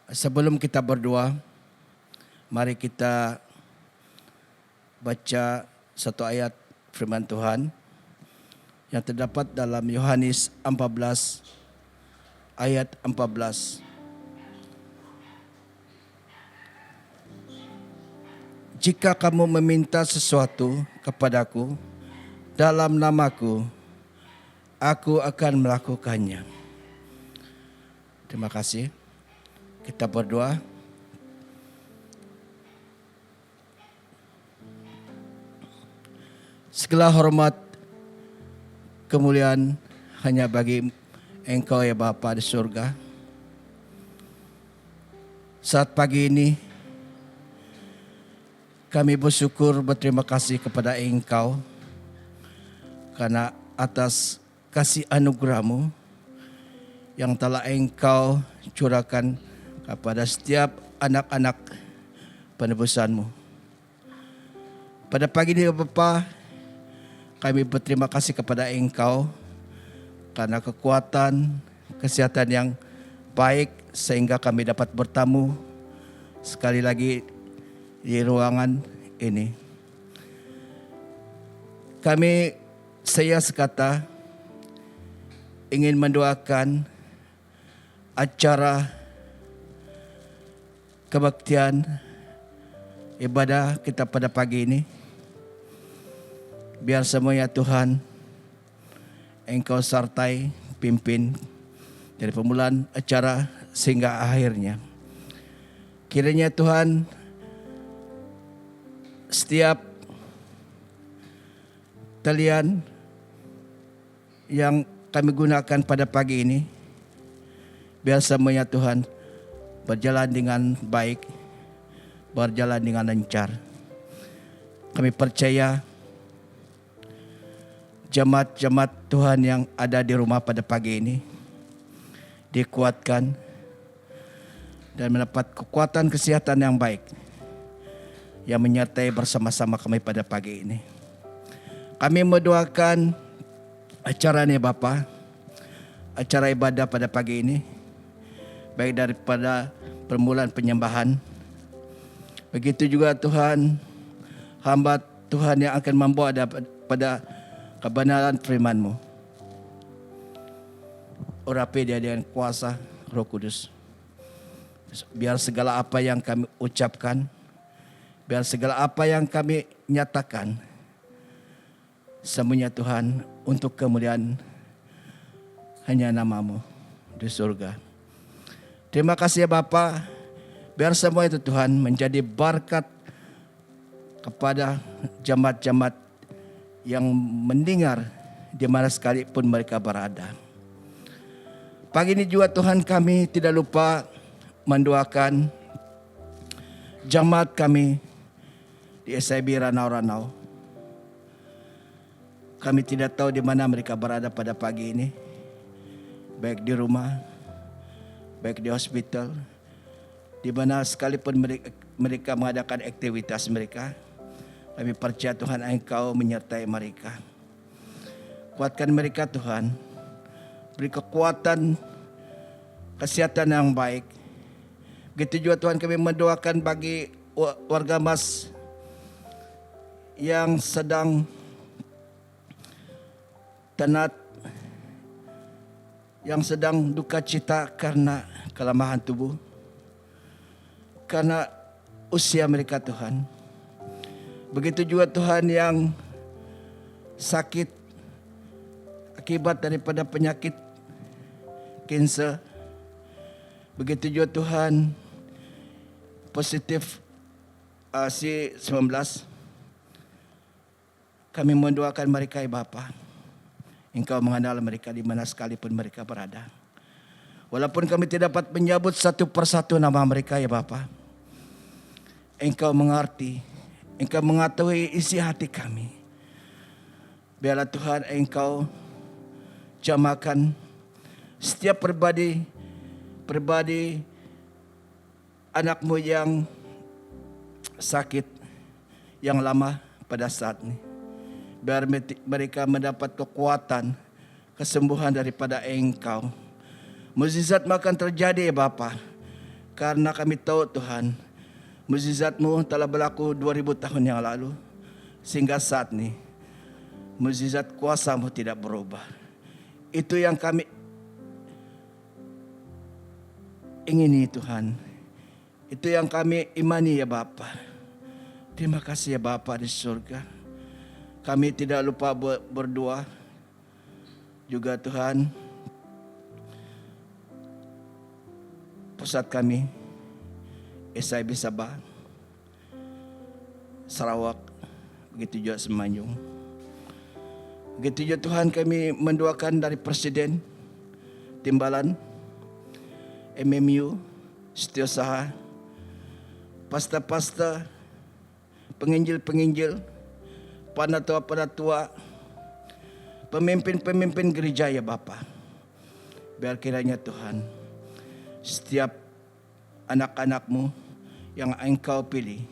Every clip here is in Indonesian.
Sebelum kita berdoa, mari kita baca satu ayat firman Tuhan yang terdapat dalam Yohanes 14 ayat 14. Jika kamu meminta sesuatu kepadaku dalam namaku, aku akan melakukannya. Terima kasih. Kita berdoa. Segala hormat, kemuliaan hanya bagi Engkau ya Bapa di surga. Saat pagi ini kami berterima kasih kepada Engkau karena atas kasih anugerah-Mu yang telah Engkau curahkan kepada setiap anak-anak penebusan-Mu. Pada pagi ini Bapa, kami berterima kasih kepada Engkau karena kekuatan, kesehatan yang baik sehingga kami dapat bertamu sekali lagi di ruangan ini. Saya sekata ingin mendoakan acara kebaktian ibadah kita pada pagi ini. Biar semuanya Tuhan Engkau sertai, pimpin dari permulaan acara sehingga akhirnya. Kiranya Tuhan setiap talian yang kami gunakan pada pagi ini, biar semuanya Tuhan berjalan dengan baik, berjalan dengan lancar. Kami percaya jemaat-jemaat Tuhan yang ada di rumah pada pagi ini dikuatkan dan mendapat kekuatan kesehatan yang baik yang menyertai bersama-sama kami pada pagi ini. Kami mendoakan acara ini Bapa, acara ibadah pada pagi ini, baik daripada permulaan penyembahan, begitu juga Tuhan hamba Tuhan yang akan membawa pada kebenaran firman-Mu. Urapi dia dengan kuasa Roh Kudus. Biar segala apa yang kami ucapkan, biar segala apa yang kami nyatakan, semuanya Tuhan untuk kemuliaan hanya nama-Mu di surga. Terima kasih ya Bapa. Biar semua itu Tuhan menjadi berkat kepada jemaat-jemaat yang mendengar di mana sekalipun mereka berada. Pagi ini juga Tuhan kami tidak lupa mendoakan jemaat kami di SIB Ranau-Ranau. Kami tidak tahu di mana mereka berada pada pagi ini, baik di rumah, baik di hospital, di mana sekalipun mereka mengadakan aktivitas mereka. Kami percaya Tuhan Engkau menyertai mereka. Kuatkan mereka Tuhan. Beri kekuatan, kesehatan yang baik. Begitu juga Tuhan kami mendoakan bagi warga Mas yang sedang tenat, yang sedang duka cita karena kelemahan tubuh, karena usia mereka Tuhan. Begitu juga Tuhan yang sakit akibat daripada penyakit kanser. Begitu juga Tuhan positif C19. Kami mendoakan mereka ya Bapa. Engkau mengenal mereka di mana sekalipun mereka berada. Walaupun kami tidak dapat menyebut satu persatu nama mereka ya Bapa, Engkau mengerti. Engkau mengetahui isi hati kami. Biarlah Tuhan Engkau jamakan setiap pribadi anak-Mu yang sakit yang lama pada saat ini. Biar mereka mendapat kekuatan, kesembuhan daripada Engkau. Mukjizat makan terjadi ya Bapa. Karena kami tahu Tuhan, mukjizat-Mu telah berlaku 2000 tahun yang lalu. Sehingga saat ini, mukjizat kuasa-Mu tidak berubah. Itu yang kami ingini Tuhan. Itu yang kami imani ya Bapa. Terima kasih ya Bapa di surga. Kami tidak lupa berdoa juga Tuhan. Pusat kami SIB Sabah, Sarawak, begitu juga Semenanjung. Begitu juga Tuhan kami mendoakan dari Presiden, Timbalan, MMU, Setiausaha, pasta-pasta, penginjil-penginjil, panatua-panatua, pemimpin-pemimpin gereja ya Bapa. Biar kiranya Tuhan, setiap anak-anak-Mu yang Engkau pilih,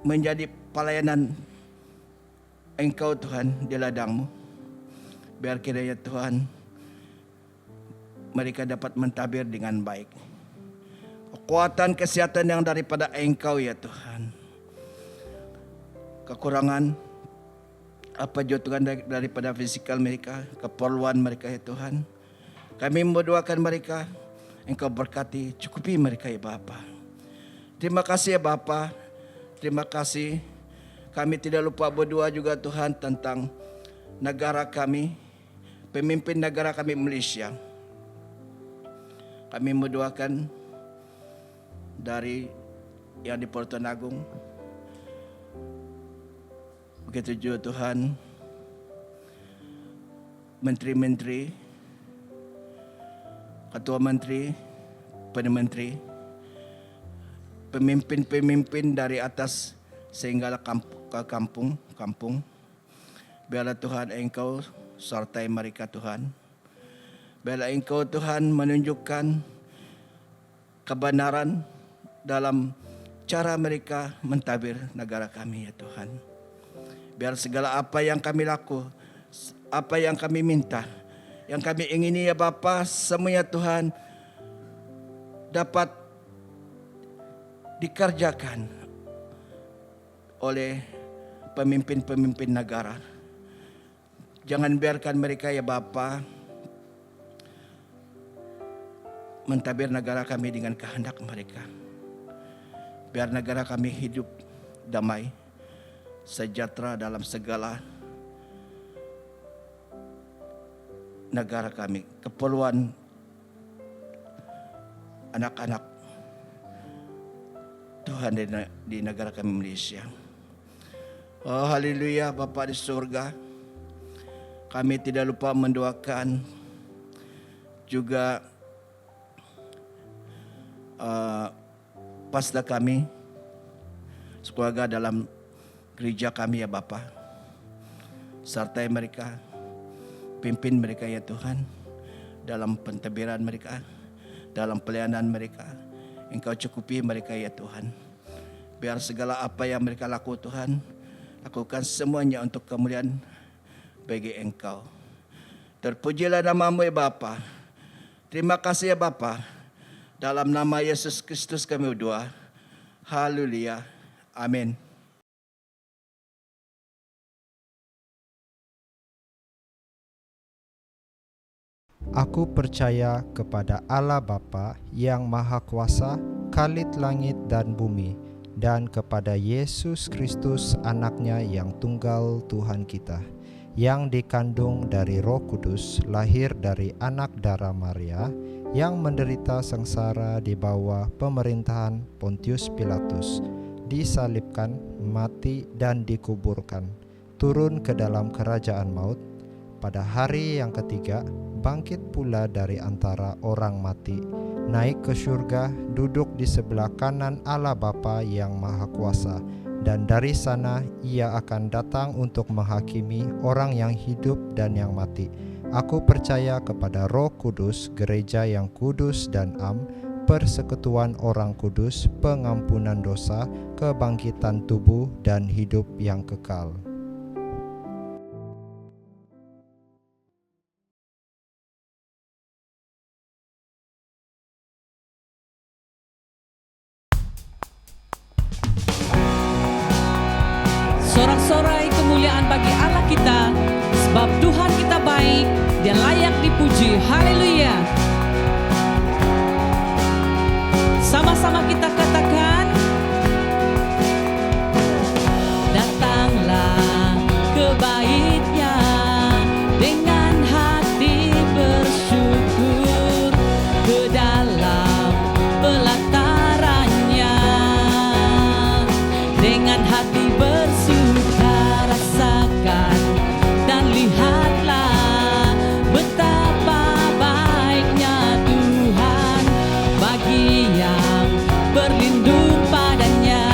menjadi pelayanan Engkau Tuhan di ladang-Mu. Biar kiranya Tuhan, mereka dapat mentabir dengan baik. Kekuatan kesehatan yang daripada Engkau ya Tuhan. Kekurangan apa juga Tuhan daripada fisikal mereka, keperluan mereka ya Tuhan. Kami mendoakan mereka, Engkau berkati, cukupi mereka ya Bapa. Terima kasih ya Bapa. Terima kasih. Kami tidak lupa berdoa juga Tuhan tentang negara kami, pemimpin negara kami Malaysia. Kami mendoakan dari yang di Pertuan Agong. Begitu juga Tuhan, menteri-menteri, ketua menteri, perdana menteri, pemimpin-pemimpin dari atas sehingga ke kampung. Biarlah Tuhan Engkau sertai mereka Tuhan. Biarlah Engkau Tuhan menunjukkan kebenaran dalam cara mereka mentadbir negara kami ya Tuhan. Biar segala apa yang kami laku, apa yang kami minta, yang kami ingini ya Bapa, semuanya Tuhan dapat dikerjakan oleh pemimpin-pemimpin negara. Jangan biarkan mereka ya Bapa mentadbir negara kami dengan kehendak mereka. Biar negara kami hidup damai, sejahtera dalam segala negara kami. Keperluan anak-anak Tuhan di negara kami Malaysia. Oh haleluya Bapa di surga. Kami tidak lupa mendoakan juga pastor kami, keluarga dalam gereja kami ya Bapa. Sertai mereka, pimpin mereka ya Tuhan, dalam pentadbiran mereka, dalam pelayanan mereka. Engkau cukupi mereka ya Tuhan. Biar segala apa yang mereka lakukan Tuhan, lakukan semuanya untuk kemuliaan bagi Engkau. Terpujilah nama-Mu ya Bapa. Terima kasih ya Bapa. Dalam nama Yesus Kristus kami berdoa. Haleluya. Amin. Aku percaya kepada Allah Bapa yang Maha Kuasa, Khalid langit dan bumi, dan kepada Yesus Kristus anaknya yang tunggal Tuhan kita, yang dikandung dari Roh Kudus, lahir dari anak darah Maria, yang menderita sengsara di bawah pemerintahan Pontius Pilatus, disalibkan, mati dan dikuburkan, turun ke dalam kerajaan maut, pada hari yang ketiga bangkit pula dari antara orang mati, naik ke surga, duduk di sebelah kanan Allah Bapa yang Maha Kuasa, dan dari sana Ia akan datang untuk menghakimi orang yang hidup dan yang mati. Aku percaya kepada Roh Kudus, gereja yang kudus dan am, persekutuan orang kudus, pengampunan dosa, kebangkitan tubuh dan hidup yang kekal. kemuliaan bagi Allah kita, sebab Tuhan kita baik, Dia layak dipuji. Haleluya. Sama-sama kita katakan, datanglah ke bait-Nya dengan hati bersyukur, ke dalam pelataran-Nya dengan hati bersuka, rasakan dan lihatlah betapa baiknya Tuhan bagi yang berlindung padanya.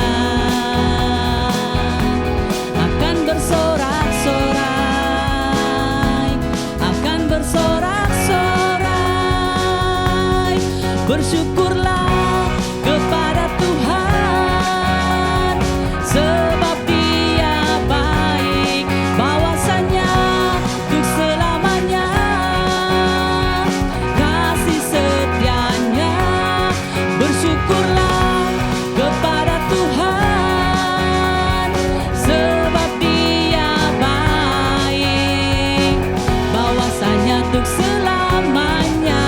Akan bersorak-sorai, akan bersorak-sorai, bersyukurlah kepada Tuhan, sebab Dia baik, bahwasanya untuk selamanya kasih setianya. Bersyukurlah kepada Tuhan, sebab Dia baik, bahwasanya untuk selamanya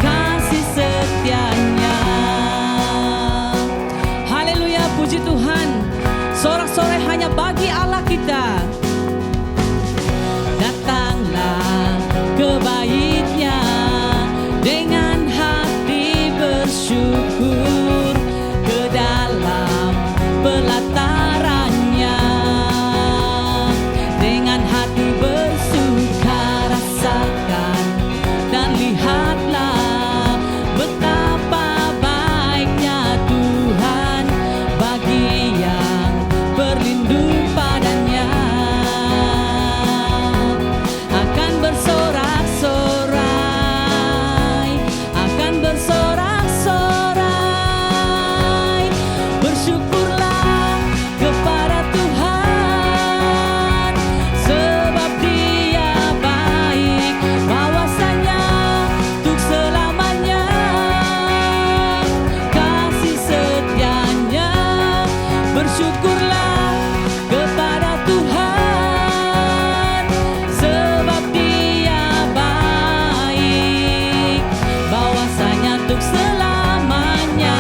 kasih setianya. Haleluya, puji Tuhan. Sorak-sorai hanya bagi Allah kita. Datanglah ke bait-Nya dengan hati bersyukur, ke dalam pelataran-Nya dengan hati bersuka, rasakan dan lihatlah betapa baiknya Tuhan bagi yang berlindung padanya. Akan bersorak-sorai, akan bersorak-sorai, bersyukurlah kepada Tuhan, sebab Dia baik, bahwasanya untuk selamanya kasih setianya. Bersyukurlah kepada Tuhan, sebab Dia baik, bahwasanya untuk selamanya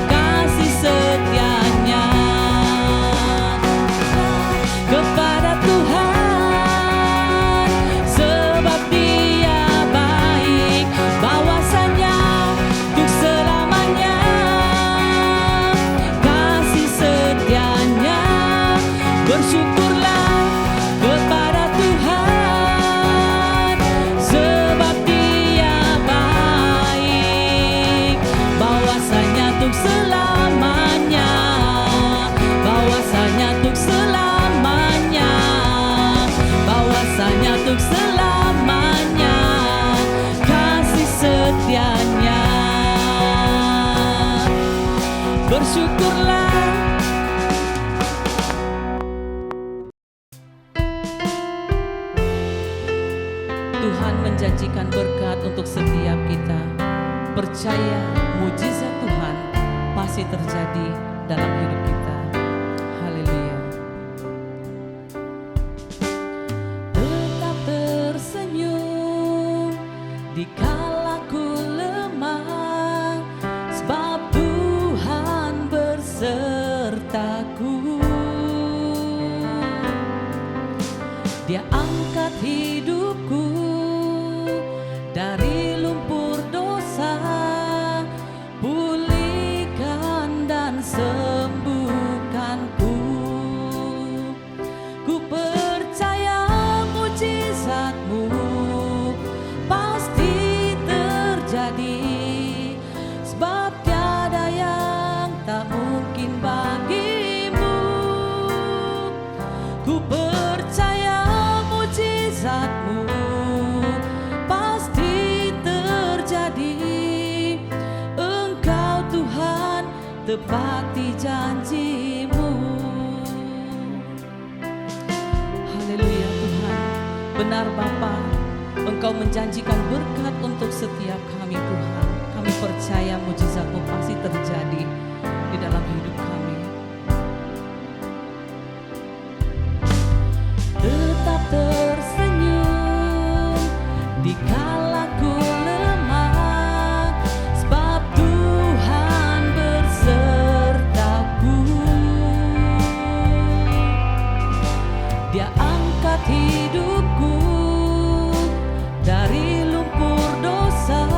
kasih setianya. Kepada Tuhan, sebab Dia baik, bahwasanya untuk selamanya kasih setianya. Bersyukurlah kepada Tuhan, sebab Dia baik, bahwasanya untuk selamanya, bahwasanya untuk selamanya, bahwasanya untuk selamanya kasih setianya. Bersyukurlah. Tuhan menjanjikan berkat untuk setiap kita. Percaya mujizat Tuhan pasti terjadi dalam hidup kita. Haleluya. Tetap tersenyum dikala ku lemah, sebab Tuhan bersertaku. Dia angkat hidupku dari lumpur dosa, pulihkan dan sembuhkanku. Ku percaya mujizat-Mu pasti terjadi, sebab tiada yang tak mungkin bagi-Mu. Ku percaya mujizat-Mu pasti terjadi. Engkau Tuhan tepati janji-Mu. Haleluya Tuhan. Benar Bapa, Engkau menjanjikan berkat untuk setiap kami Tuhan. Kami percaya mujizat-Mu pasti terjadi di dalam hidup kami. Dia angkat hidupku dari lumpur dosa,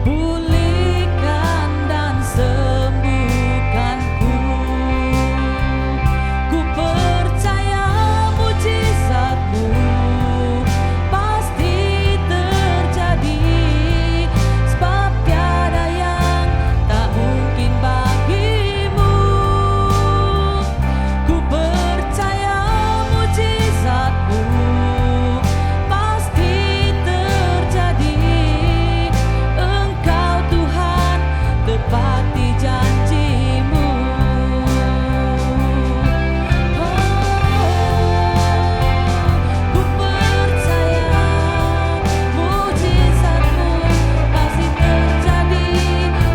pulihkan dan sembuhkanku. Ku percaya mujizat-Mu pasti terjadi, sebab tiada yang tak mungkin bagimu. Ku percaya mujizat-Mu pasti terjadi. Engkau Tuhan tepati janji-Mu. Ku percaya mujizat-Mu pasti terjadi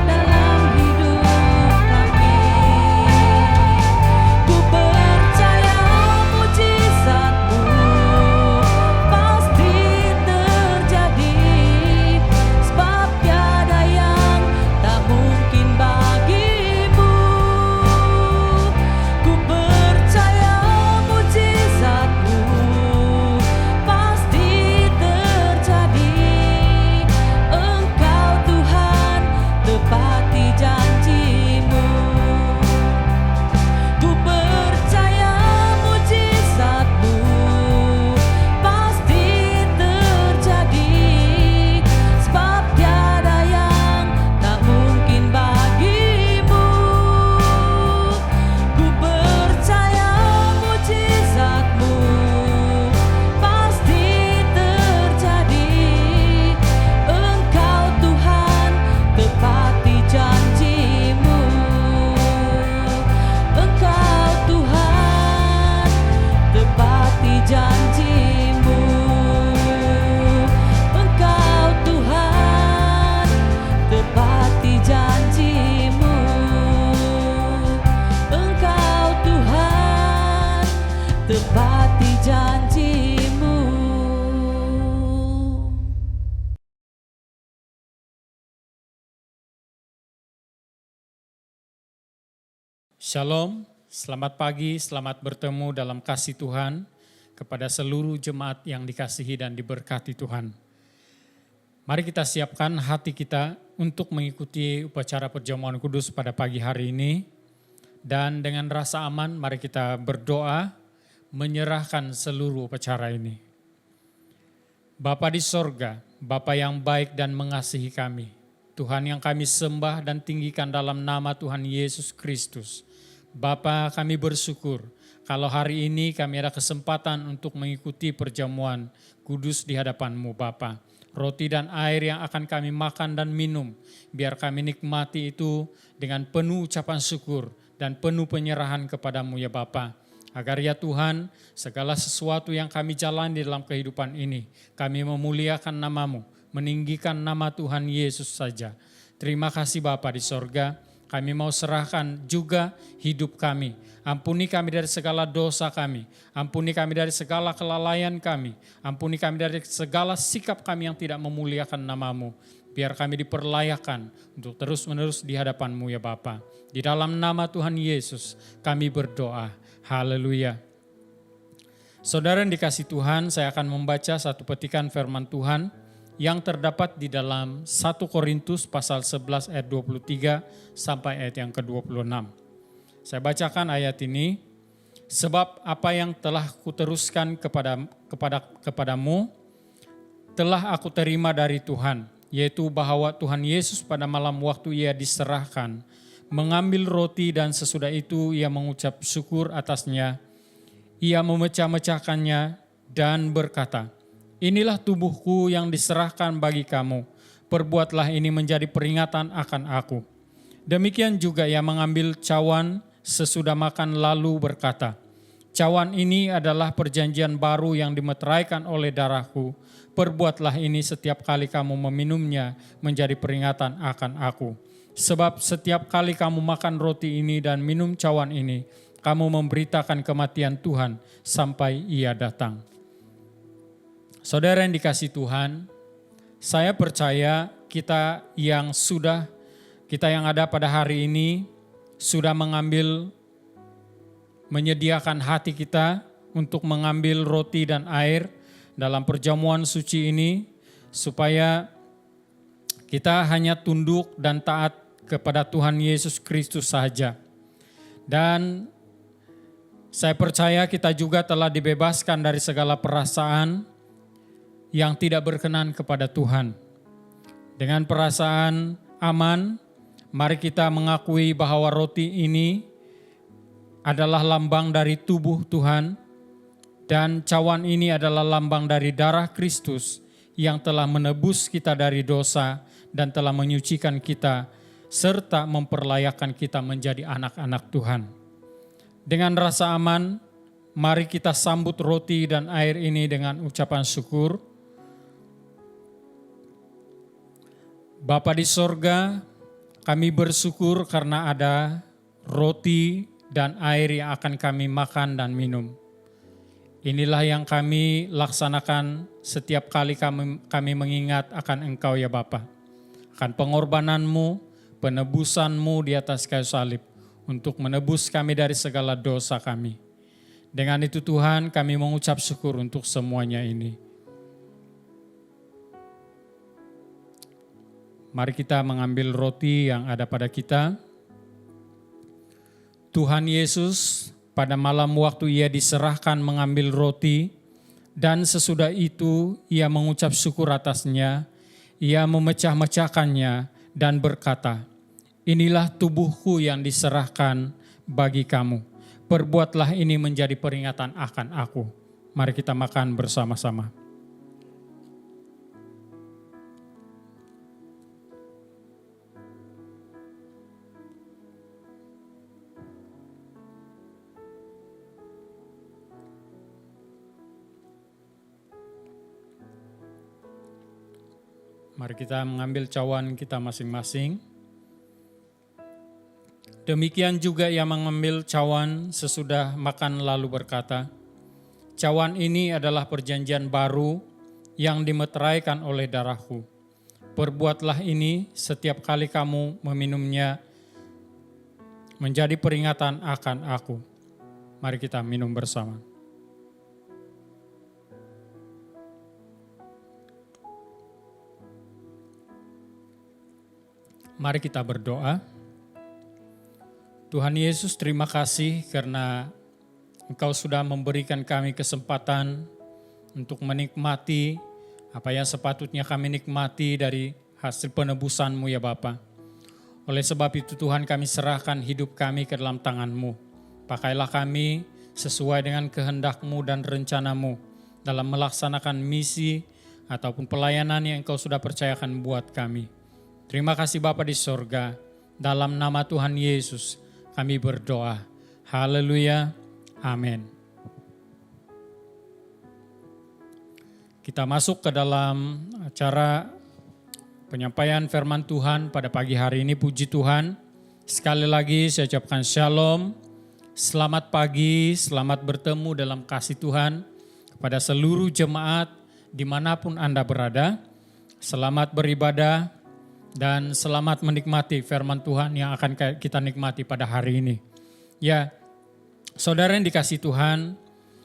dalam hidup kami. Ku percaya mujizat-Mu pasti terjadi, sebab tiada yang tak mungkin bagimu. Ku percaya mujizat-Mu pasti terjadi. Engkau Tuhan tepati janji-Mu. Ku percaya mujizat-Mu pasti terjadi, sebab tiada yang tak mungkin bagimu. Ku percaya mujizat-Mu pasti terjadi. Engkau Tuhan tepati janji-Mu. Engkau Tuhan tepati janji-Mu. Engkau Tuhan tepati janji-Mu. Engkau Tuhan tepati janji-Mu. Shalom, selamat pagi, selamat bertemu dalam kasih Tuhan kepada seluruh jemaat yang dikasihi dan diberkati Tuhan. Mari kita siapkan hati kita untuk mengikuti upacara perjamuan kudus pada pagi hari ini. Dan dengan rasa aman mari kita berdoa menyerahkan seluruh upacara ini. Bapa di sorga, Bapa yang baik dan mengasihi kami, Tuhan yang kami sembah dan tinggikan dalam nama Tuhan Yesus Kristus. Bapa, kami bersyukur kalau hari ini kami ada kesempatan untuk mengikuti perjamuan kudus di hadapan-Mu Bapa. Roti dan air yang akan kami makan dan minum, biar kami nikmati itu dengan penuh ucapan syukur dan penuh penyerahan kepada-Mu ya Bapa. Agar ya Tuhan, segala sesuatu yang kami jalani dalam kehidupan ini, kami memuliakan nama-Mu, meninggikan nama Tuhan Yesus saja. Terima kasih Bapa di sorga. Kami mau serahkan juga hidup kami. Ampuni kami dari segala dosa kami. Ampuni kami dari segala kelalaian kami. Ampuni kami dari segala sikap kami yang tidak memuliakan nama-Mu. Biar kami diperlayakan untuk terus-menerus di hadapan-Mu ya Bapa. Di dalam nama Tuhan Yesus kami berdoa. Haleluya. Saudara yang dikasih Tuhan, saya akan membaca satu petikan firman Tuhan yang terdapat di dalam 1 Korintus pasal 11 ayat 23 sampai ayat yang ke-26. Saya bacakan ayat ini. Sebab apa yang telah kuteruskan kepadamu telah aku terima dari Tuhan, yaitu bahwa Tuhan Yesus pada malam waktu Ia diserahkan, mengambil roti dan sesudah itu Ia mengucap syukur atasnya. Ia memecah-mecahkannya dan berkata, "Inilah tubuhku yang diserahkan bagi kamu. Perbuatlah ini menjadi peringatan akan aku." Demikian juga Ia mengambil cawan sesudah makan lalu berkata, "Cawan ini adalah perjanjian baru yang dimeteraikan oleh darahku. Perbuatlah ini setiap kali kamu meminumnya menjadi peringatan akan aku. Sebab setiap kali kamu makan roti ini dan minum cawan ini, kamu memberitakan kematian Tuhan sampai Ia datang." Saudara yang dikasih Tuhan, saya percaya kita yang ada pada hari ini sudah menyediakan hati kita untuk mengambil roti dan air dalam perjamuan suci ini, supaya kita hanya tunduk dan taat kepada Tuhan Yesus Kristus saja. Dan saya percaya kita juga telah dibebaskan dari segala perasaan yang tidak berkenan kepada Tuhan. Dengan perasaan aman, mari kita mengakui bahwa roti ini adalah lambang dari tubuh Tuhan, dan cawan ini adalah lambang dari darah Kristus yang telah menebus kita dari dosa dan telah menyucikan kita serta memperlayakkan kita menjadi anak-anak Tuhan. Dengan rasa aman, mari kita sambut roti dan air ini dengan ucapan syukur. Bapa di sorga, kami bersyukur karena ada roti dan air yang akan kami makan dan minum. Inilah yang kami laksanakan setiap kali kami mengingat akan Engkau ya Bapa. Akan pengorbananmu, penebusanmu di atas kayu salib untuk menebus kami dari segala dosa kami. Dengan itu Tuhan, kami mengucap syukur untuk semuanya ini. Mari kita mengambil roti yang ada pada kita. Tuhan Yesus pada malam waktu ia diserahkan mengambil roti, dan sesudah itu ia mengucap syukur atasnya, ia memecah-mecahkannya dan berkata, "Inilah tubuhku yang diserahkan bagi kamu. Perbuatlah ini menjadi peringatan akan aku." Mari kita makan bersama-sama. Mari kita mengambil cawan kita masing-masing. Demikian juga ia mengambil cawan sesudah makan lalu berkata, "Cawan ini adalah perjanjian baru yang dimeteraikan oleh darahku. Perbuatlah ini setiap kali kamu meminumnya menjadi peringatan akan aku." Mari kita minum bersama. Mari kita berdoa. Tuhan Yesus, terima kasih karena Engkau sudah memberikan kami kesempatan untuk menikmati apa yang sepatutnya kami nikmati dari hasil penebusan-Mu ya Bapa. Oleh sebab itu Tuhan, kami serahkan hidup kami ke dalam tangan-Mu. Pakailah kami sesuai dengan kehendak-Mu dan rencana-Mu dalam melaksanakan misi ataupun pelayanan yang Engkau sudah percayakan buat kami. Terima kasih Bapa di sorga, dalam nama Tuhan Yesus kami berdoa. Haleluya, amin. Kita masuk ke dalam acara penyampaian firman Tuhan pada pagi hari ini. Puji Tuhan, sekali lagi saya ucapkan shalom, selamat pagi, selamat bertemu dalam kasih Tuhan kepada seluruh jemaat dimanapun Anda berada. Selamat beribadah dan selamat menikmati firman Tuhan yang akan kita nikmati pada hari ini. Ya, saudara yang dikasihi Tuhan,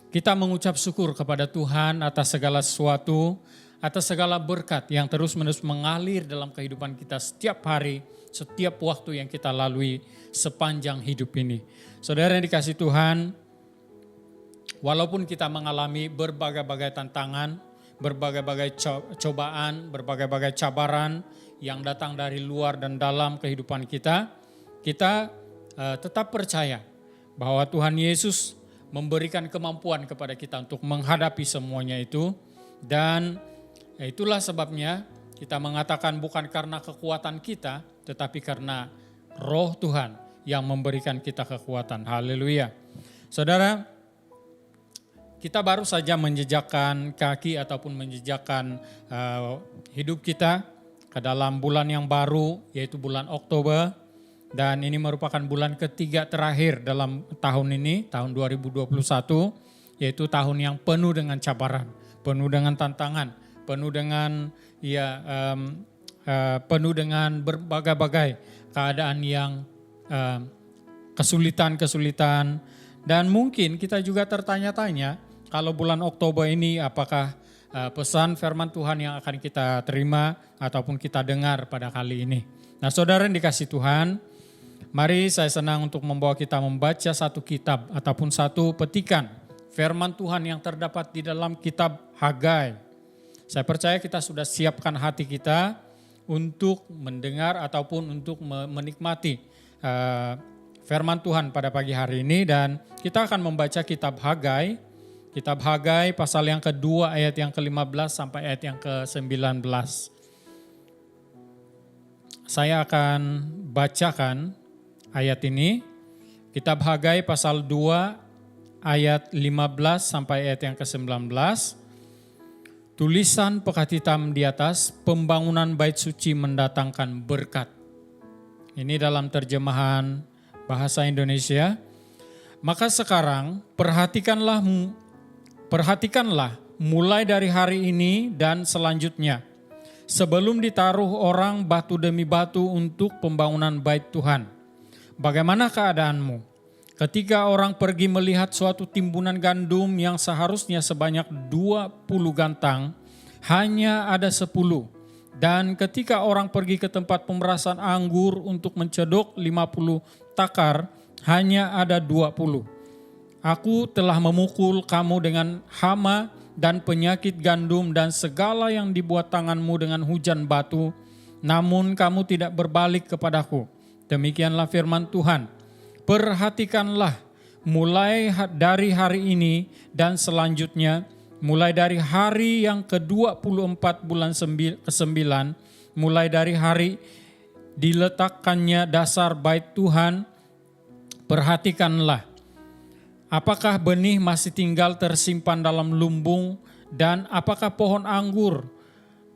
kita mengucap syukur kepada Tuhan atas segala sesuatu, atas segala berkat yang terus-menerus mengalir dalam kehidupan kita setiap hari, setiap waktu yang kita lalui sepanjang hidup ini. Saudara yang dikasihi Tuhan, walaupun kita mengalami berbagai-bagai tantangan, berbagai-bagai cobaan, berbagai-bagai cabaran yang datang dari luar dan dalam kehidupan kita, kita tetap percaya bahwa Tuhan Yesus memberikan kemampuan kepada kita untuk menghadapi semuanya itu. Dan itulah sebabnya kita mengatakan bukan karena kekuatan kita, tetapi karena Roh Tuhan yang memberikan kita kekuatan. Haleluya. Saudara, kita baru saja menjejakkan kaki ataupun menjejakkan hidup kita ke dalam bulan yang baru, yaitu bulan Oktober. Dan ini merupakan bulan ketiga terakhir dalam tahun ini, tahun 2021, yaitu tahun yang penuh dengan cabaran, penuh dengan tantangan, penuh dengan penuh dengan berbagai-bagai keadaan yang kesulitan-kesulitan. Dan mungkin kita juga tertanya-tanya kalau bulan Oktober ini apakah pesan firman Tuhan yang akan kita terima ataupun kita dengar pada kali ini. Nah saudara yang dikasih Tuhan, mari saya senang untuk membawa kita membaca satu kitab ataupun satu petikan firman Tuhan yang terdapat di dalam kitab Hagai. Saya percaya kita sudah siapkan hati kita untuk mendengar ataupun untuk menikmati firman Tuhan pada pagi hari ini, dan kita akan membaca kitab Hagai. Kitab Hagai pasal yang kedua ayat yang ke-15 sampai ayat yang ke-19. Saya akan bacakan ayat ini. Kitab Hagai pasal 2 ayat 15 sampai ayat yang ke-19. Tulisan pekat hitam di atas, pembangunan bait suci mendatangkan berkat. Ini dalam terjemahan bahasa Indonesia. Maka sekarang perhatikanlah mulai dari hari ini dan selanjutnya, sebelum ditaruh orang batu demi batu untuk pembangunan bait Tuhan. Bagaimana keadaanmu? Ketika orang pergi melihat suatu timbunan gandum yang seharusnya sebanyak 20 gantang, hanya ada 10. Dan ketika orang pergi ke tempat pemerasan anggur untuk mencedok 50 takar, hanya ada 20. Aku telah memukul kamu dengan hama dan penyakit gandum dan segala yang dibuat tanganmu dengan hujan batu, namun kamu tidak berbalik kepadaku. Demikianlah firman Tuhan. Perhatikanlah mulai dari hari ini dan selanjutnya, mulai dari hari yang ke-24 bulan ke-9, mulai dari hari diletakkannya dasar bait Tuhan, perhatikanlah. Apakah benih masih tinggal tersimpan dalam lumbung, dan apakah pohon anggur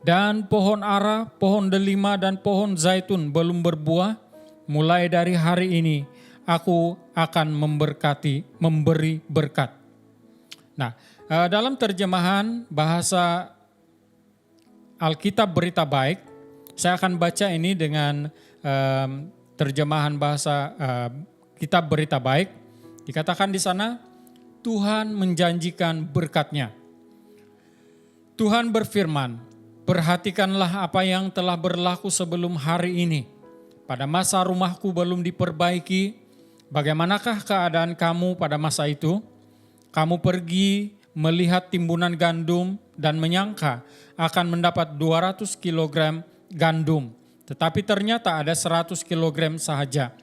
dan pohon ara, pohon delima dan pohon zaitun belum berbuah? Mulai dari hari ini aku akan memberi berkat. Nah, dalam terjemahan bahasa Alkitab Berita Baik, saya akan baca ini dengan terjemahan bahasa Kitab Berita Baik. Dikatakan di sana, Tuhan menjanjikan berkat-Nya. Tuhan berfirman, perhatikanlah apa yang telah berlaku sebelum hari ini. Pada masa rumahku belum diperbaiki, bagaimanakah keadaan kamu pada masa itu? Kamu pergi melihat timbunan gandum dan menyangka akan mendapat 200 kg gandum, tetapi ternyata ada 100 kg sahaja.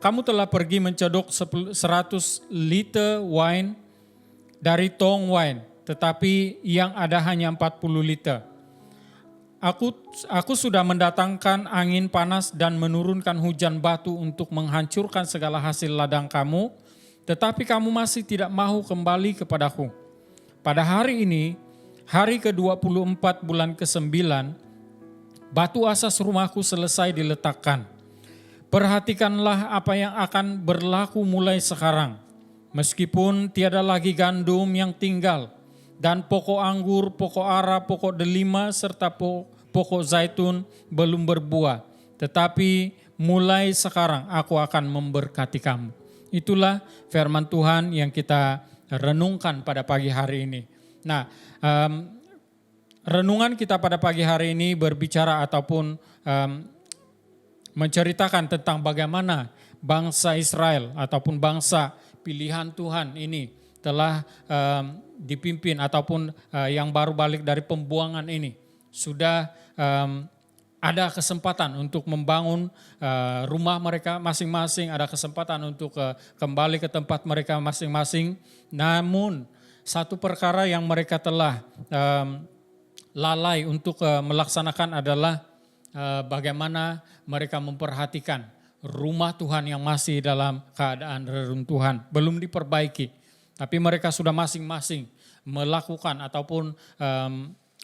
Kamu telah pergi mencedok 100 liter wine dari tong wine, tetapi yang ada hanya 40 liter. Aku sudah mendatangkan angin panas dan menurunkan hujan batu untuk menghancurkan segala hasil ladang kamu, tetapi kamu masih tidak mau kembali kepadaku. Pada hari ini, hari ke-24 bulan ke-9, batu asas rumahku selesai diletakkan. Perhatikanlah apa yang akan berlaku mulai sekarang. Meskipun tiada lagi gandum yang tinggal, dan pokok anggur, pokok ara, pokok delima, serta pokok zaitun belum berbuah. Tetapi mulai sekarang aku akan memberkati kamu. Itulah firman Tuhan yang kita renungkan pada pagi hari ini. Nah, renungan kita pada pagi hari ini berbicara ataupun menceritakan tentang bagaimana bangsa Israel ataupun bangsa pilihan Tuhan ini telah dipimpin ataupun yang baru balik dari pembuangan ini sudah ada kesempatan untuk membangun rumah mereka masing-masing, ada kesempatan untuk kembali ke tempat mereka masing-masing. Namun satu perkara yang mereka telah lalai untuk melaksanakan adalah bagaimana mereka memperhatikan rumah Tuhan yang masih dalam keadaan reruntuhan, belum diperbaiki. Tapi mereka sudah masing-masing melakukan ataupun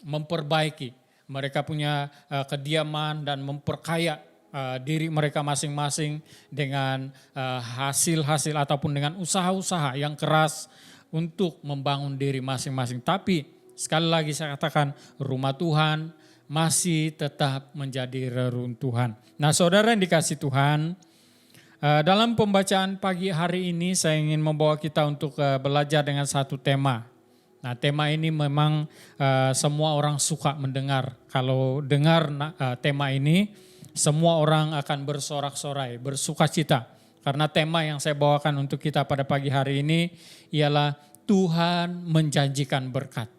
memperbaiki. Mereka punya kediaman dan memperkaya diri mereka masing-masing dengan hasil-hasil ataupun dengan usaha-usaha yang keras untuk membangun diri masing-masing. Tapi sekali lagi saya katakan, rumah Tuhan masih tetap menjadi reruntuhan. Nah saudara yang dikasih Tuhan, Dalam pembacaan pagi hari ini saya ingin membawa kita untuk belajar dengan satu tema. Nah, tema ini memang semua orang suka mendengar. Kalau dengar tema ini, semua orang akan bersorak-sorai, bersukacita. Karena tema yang saya bawakan untuk kita pada pagi hari ini ialah Tuhan menjanjikan berkat.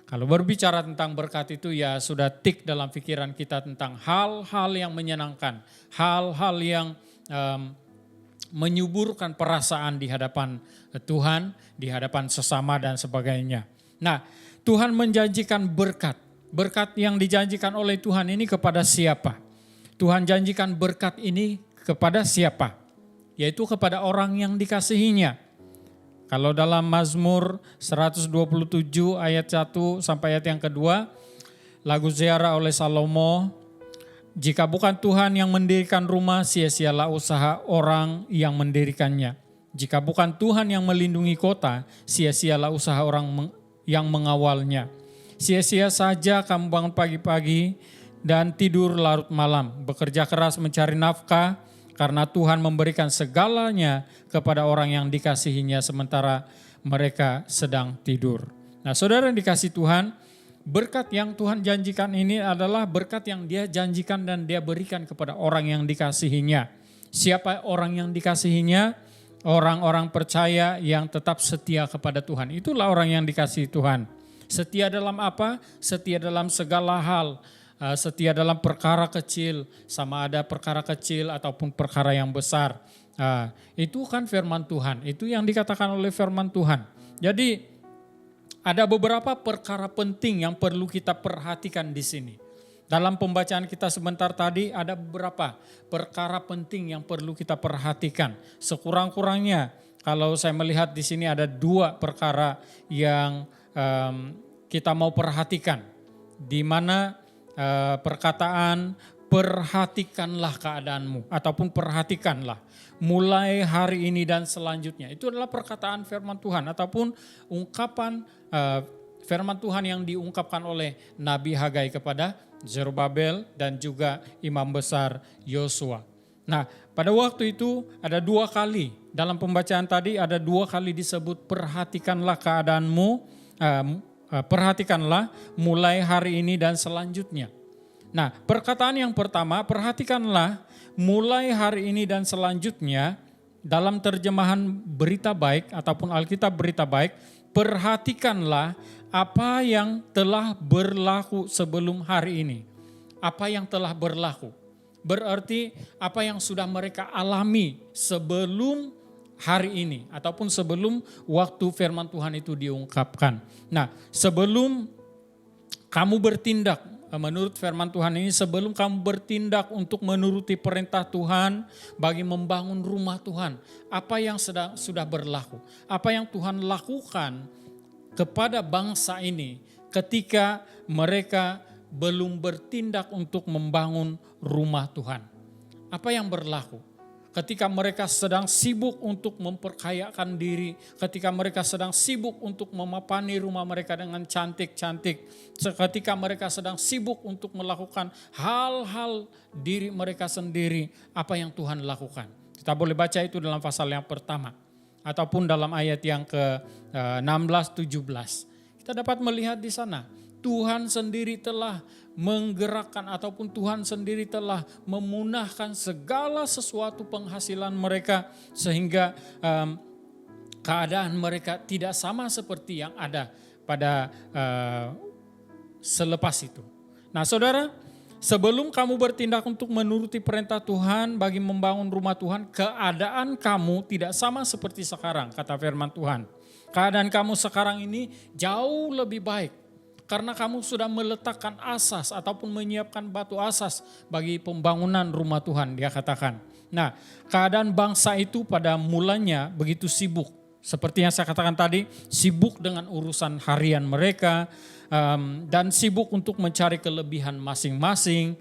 Kalau berbicara tentang berkat itu ya sudah tik dalam pikiran kita tentang hal-hal yang menyenangkan, hal-hal yang menyuburkan perasaan di hadapan Tuhan, di hadapan sesama dan sebagainya. Nah, Tuhan menjanjikan berkat. Berkat yang dijanjikan oleh Tuhan ini kepada siapa? Tuhan janjikan berkat ini kepada siapa? Yaitu kepada orang yang dikasihinya. Kalau dalam Mazmur 127 ayat 1 sampai ayat yang kedua, lagu ziarah oleh Salomo, jika bukan Tuhan yang mendirikan rumah, sia-sialah usaha orang yang mendirikannya. Jika bukan Tuhan yang melindungi kota, sia-sialah usaha orang yang mengawalnya. Sia-sia saja kamu bangun pagi-pagi dan tidur larut malam, bekerja keras mencari nafkah, karena Tuhan memberikan segalanya kepada orang yang dikasihinya sementara mereka sedang tidur. Nah, saudara yang dikasihi Tuhan, berkat yang Tuhan janjikan ini adalah berkat yang Dia janjikan dan Dia berikan kepada orang yang dikasihinya. Siapa orang yang dikasihinya? Orang-orang percaya yang tetap setia kepada Tuhan. Itulah orang yang dikasihi Tuhan. Setia dalam apa? Setia dalam segala hal. Setia dalam perkara kecil, sama ada perkara kecil ataupun perkara yang besar. Itu kan firman Tuhan, itu yang dikatakan oleh firman Tuhan. Jadi ada beberapa perkara penting yang perlu kita perhatikan di sini. Dalam pembacaan kita sebentar tadi ada beberapa perkara penting yang perlu kita perhatikan. Sekurang-kurangnya kalau saya melihat di sini ada 2 perkara yang kita mau perhatikan, di mana perkataan perhatikanlah keadaanmu ataupun perhatikanlah mulai hari ini dan selanjutnya. Itu adalah perkataan firman Tuhan ataupun ungkapan firman Tuhan yang diungkapkan oleh Nabi Hagai kepada Zerubabel dan juga imam besar Yosua. Nah, pada waktu itu ada 2 kali dalam pembacaan tadi ada 2 kali disebut perhatikanlah keadaanmu. Perhatikanlah mulai hari ini dan selanjutnya. Nah, perkataan yang pertama, perhatikanlah mulai hari ini dan selanjutnya, dalam terjemahan berita baik ataupun Alkitab berita baik, perhatikanlah apa yang telah berlaku sebelum hari ini. Apa yang telah berlaku? Berarti apa yang sudah mereka alami sebelum hari ini ataupun sebelum waktu firman Tuhan itu diungkapkan. Nah, sebelum kamu bertindak menurut firman Tuhan ini, sebelum kamu bertindak untuk menuruti perintah Tuhan bagi membangun rumah Tuhan, apa yang sudah berlaku? Apa yang Tuhan lakukan kepada bangsa ini ketika mereka belum bertindak untuk membangun rumah Tuhan? Apa yang berlaku? Ketika mereka sedang sibuk untuk memperkayakan diri, ketika mereka sedang sibuk untuk memapani rumah mereka dengan cantik-cantik, ketika mereka sedang sibuk untuk melakukan hal-hal diri mereka sendiri, apa yang Tuhan lakukan? Kita boleh baca itu dalam pasal yang pertama, ataupun dalam ayat yang ke-16-17. Kita dapat melihat di sana, Tuhan sendiri telah menggerakkan ataupun Tuhan sendiri telah memunahkan segala sesuatu penghasilan mereka sehingga keadaan mereka tidak sama seperti yang ada pada selepas itu. Nah, saudara, sebelum kamu bertindak untuk menuruti perintah Tuhan bagi membangun rumah Tuhan, keadaan kamu tidak sama seperti sekarang, kata firman Tuhan. Keadaan kamu sekarang ini jauh lebih baik. Karena kamu sudah meletakkan asas ataupun menyiapkan batu asas bagi pembangunan rumah Tuhan, dia katakan. Nah, keadaan bangsa itu pada mulanya begitu sibuk. Seperti yang saya katakan tadi, sibuk dengan urusan harian mereka dan sibuk untuk mencari kelebihan masing-masing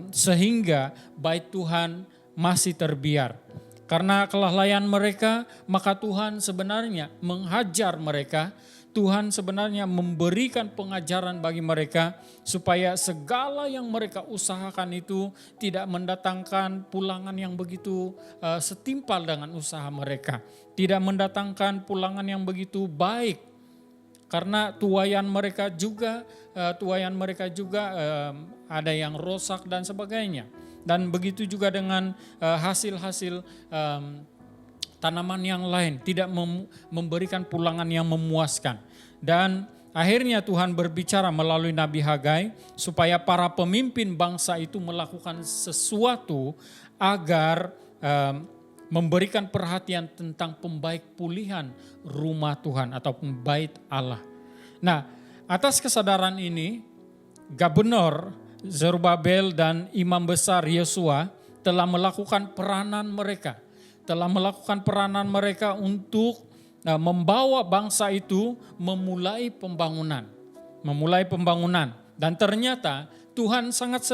sehingga bait Tuhan masih terbiar. Karena kelalaian mereka, maka Tuhan sebenarnya menghajar mereka. Tuhan sebenarnya memberikan pengajaran bagi mereka supaya segala yang mereka usahakan itu tidak mendatangkan pulangan yang begitu setimpal dengan usaha mereka. Tidak mendatangkan pulangan yang begitu baik. Karena tuayan mereka juga ada yang rosak dan sebagainya. Dan begitu juga dengan hasil-hasil tanaman yang lain, tidak memberikan pulangan yang memuaskan. Dan akhirnya Tuhan berbicara melalui Nabi Hagai supaya para pemimpin bangsa itu melakukan sesuatu agar memberikan perhatian tentang pembaik pulihan rumah Tuhan ataupun bait Allah. Nah, atas kesadaran ini, Gubernur Zerubabel dan Imam Besar Yosua telah melakukan peranan mereka untuk membawa bangsa itu memulai pembangunan. Dan ternyata Tuhan sangat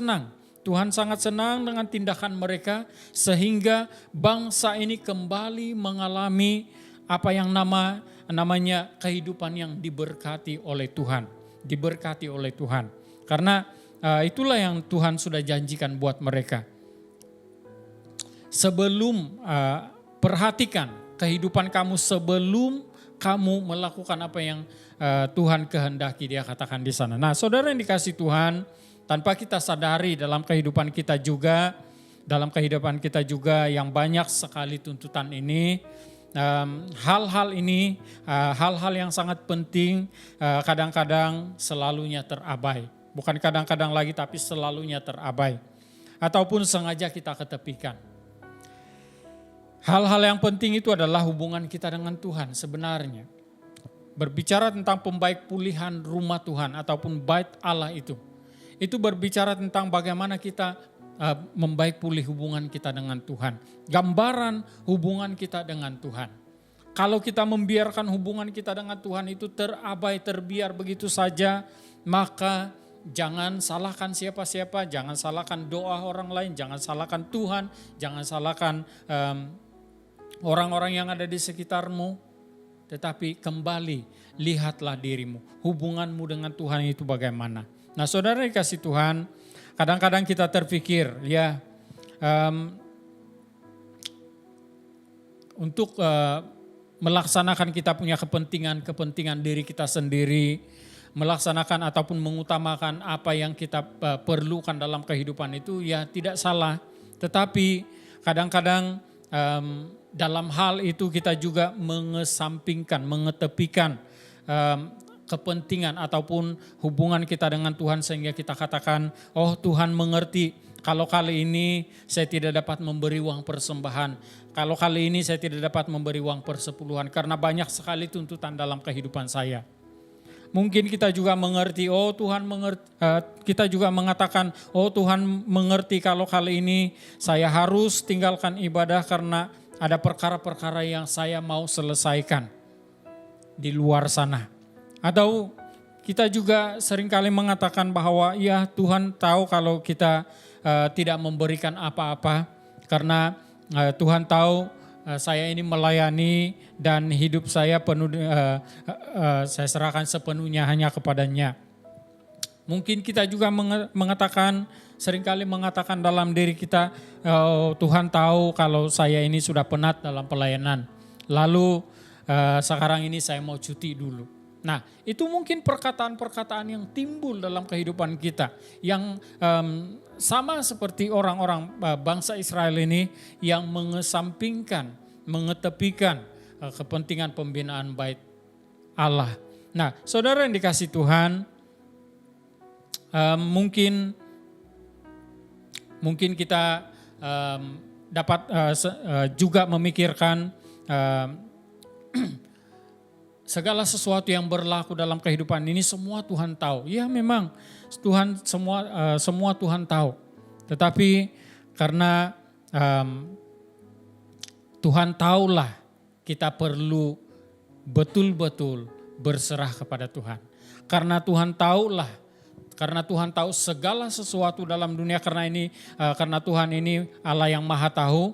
senang dengan tindakan mereka sehingga bangsa ini kembali mengalami apa yang namanya kehidupan yang diberkati oleh Tuhan. Karena itulah yang Tuhan sudah janjikan buat mereka. Perhatikan kehidupan kamu sebelum kamu melakukan apa yang Tuhan kehendaki, dia katakan di sana. Nah, saudara yang dikasih Tuhan, tanpa kita sadari dalam kehidupan kita juga yang banyak sekali tuntutan ini, hal-hal yang sangat penting kadang-kadang selalunya terabai. Bukan kadang-kadang lagi tapi selalunya terabai. Ataupun sengaja kita ketepikan. Hal-hal yang penting itu adalah hubungan kita dengan Tuhan sebenarnya. Berbicara tentang pembaik pulihan rumah Tuhan ataupun bait Allah itu berbicara tentang bagaimana kita membaik pulih hubungan kita dengan Tuhan. Gambaran hubungan kita dengan Tuhan. Kalau kita membiarkan hubungan kita dengan Tuhan itu terbiar begitu saja, maka jangan salahkan siapa-siapa, jangan salahkan doa orang lain, jangan salahkan Tuhan, jangan salahkan orang-orang yang ada di sekitarmu. Tetapi kembali, lihatlah dirimu, hubunganmu dengan Tuhan itu bagaimana. Nah, saudara dikasih Tuhan, kadang-kadang kita terpikir untuk melaksanakan kita punya kepentingan diri kita sendiri, melaksanakan ataupun mengutamakan apa yang kita perlukan dalam kehidupan itu ya tidak salah. Tetapi kadang-kadang dalam hal itu kita juga mengetepikan kepentingan ataupun hubungan kita dengan Tuhan sehingga kita katakan, oh Tuhan mengerti kalau kali ini saya tidak dapat memberi uang persembahan, kalau kali ini saya tidak dapat memberi uang persepuluhan karena banyak sekali tuntutan dalam kehidupan saya. Mungkin kita juga mengerti, kita juga mengatakan, oh Tuhan mengerti kalau kali ini saya harus tinggalkan ibadah karena ada perkara-perkara yang saya mau selesaikan di luar sana. Atau kita juga seringkali mengatakan bahwa ya Tuhan tahu kalau kita tidak memberikan apa-apa karena Tuhan tahu saya ini melayani dan hidup saya penuh, saya serahkan sepenuhnya hanya kepadanya. Mungkin kita juga seringkali mengatakan dalam diri kita, Tuhan tahu kalau saya ini sudah penat dalam pelayanan. Lalu sekarang ini saya mau cuti dulu. Nah, itu mungkin perkataan-perkataan yang timbul dalam kehidupan kita. Yang sama seperti orang-orang bangsa Israel ini yang mengetepikan kepentingan pembinaan bait Allah. Nah, saudara yang dikasih Tuhan, mungkin kita dapat juga memikirkan segala sesuatu yang berlaku dalam kehidupan ini semua Tuhan tahu. Ya memang Tuhan semua Tuhan tahu. Tetapi karena Tuhan tahulah kita perlu betul-betul berserah kepada Tuhan. Karena Tuhan tahu segala sesuatu dalam dunia karena Tuhan ini Allah yang Maha Tahu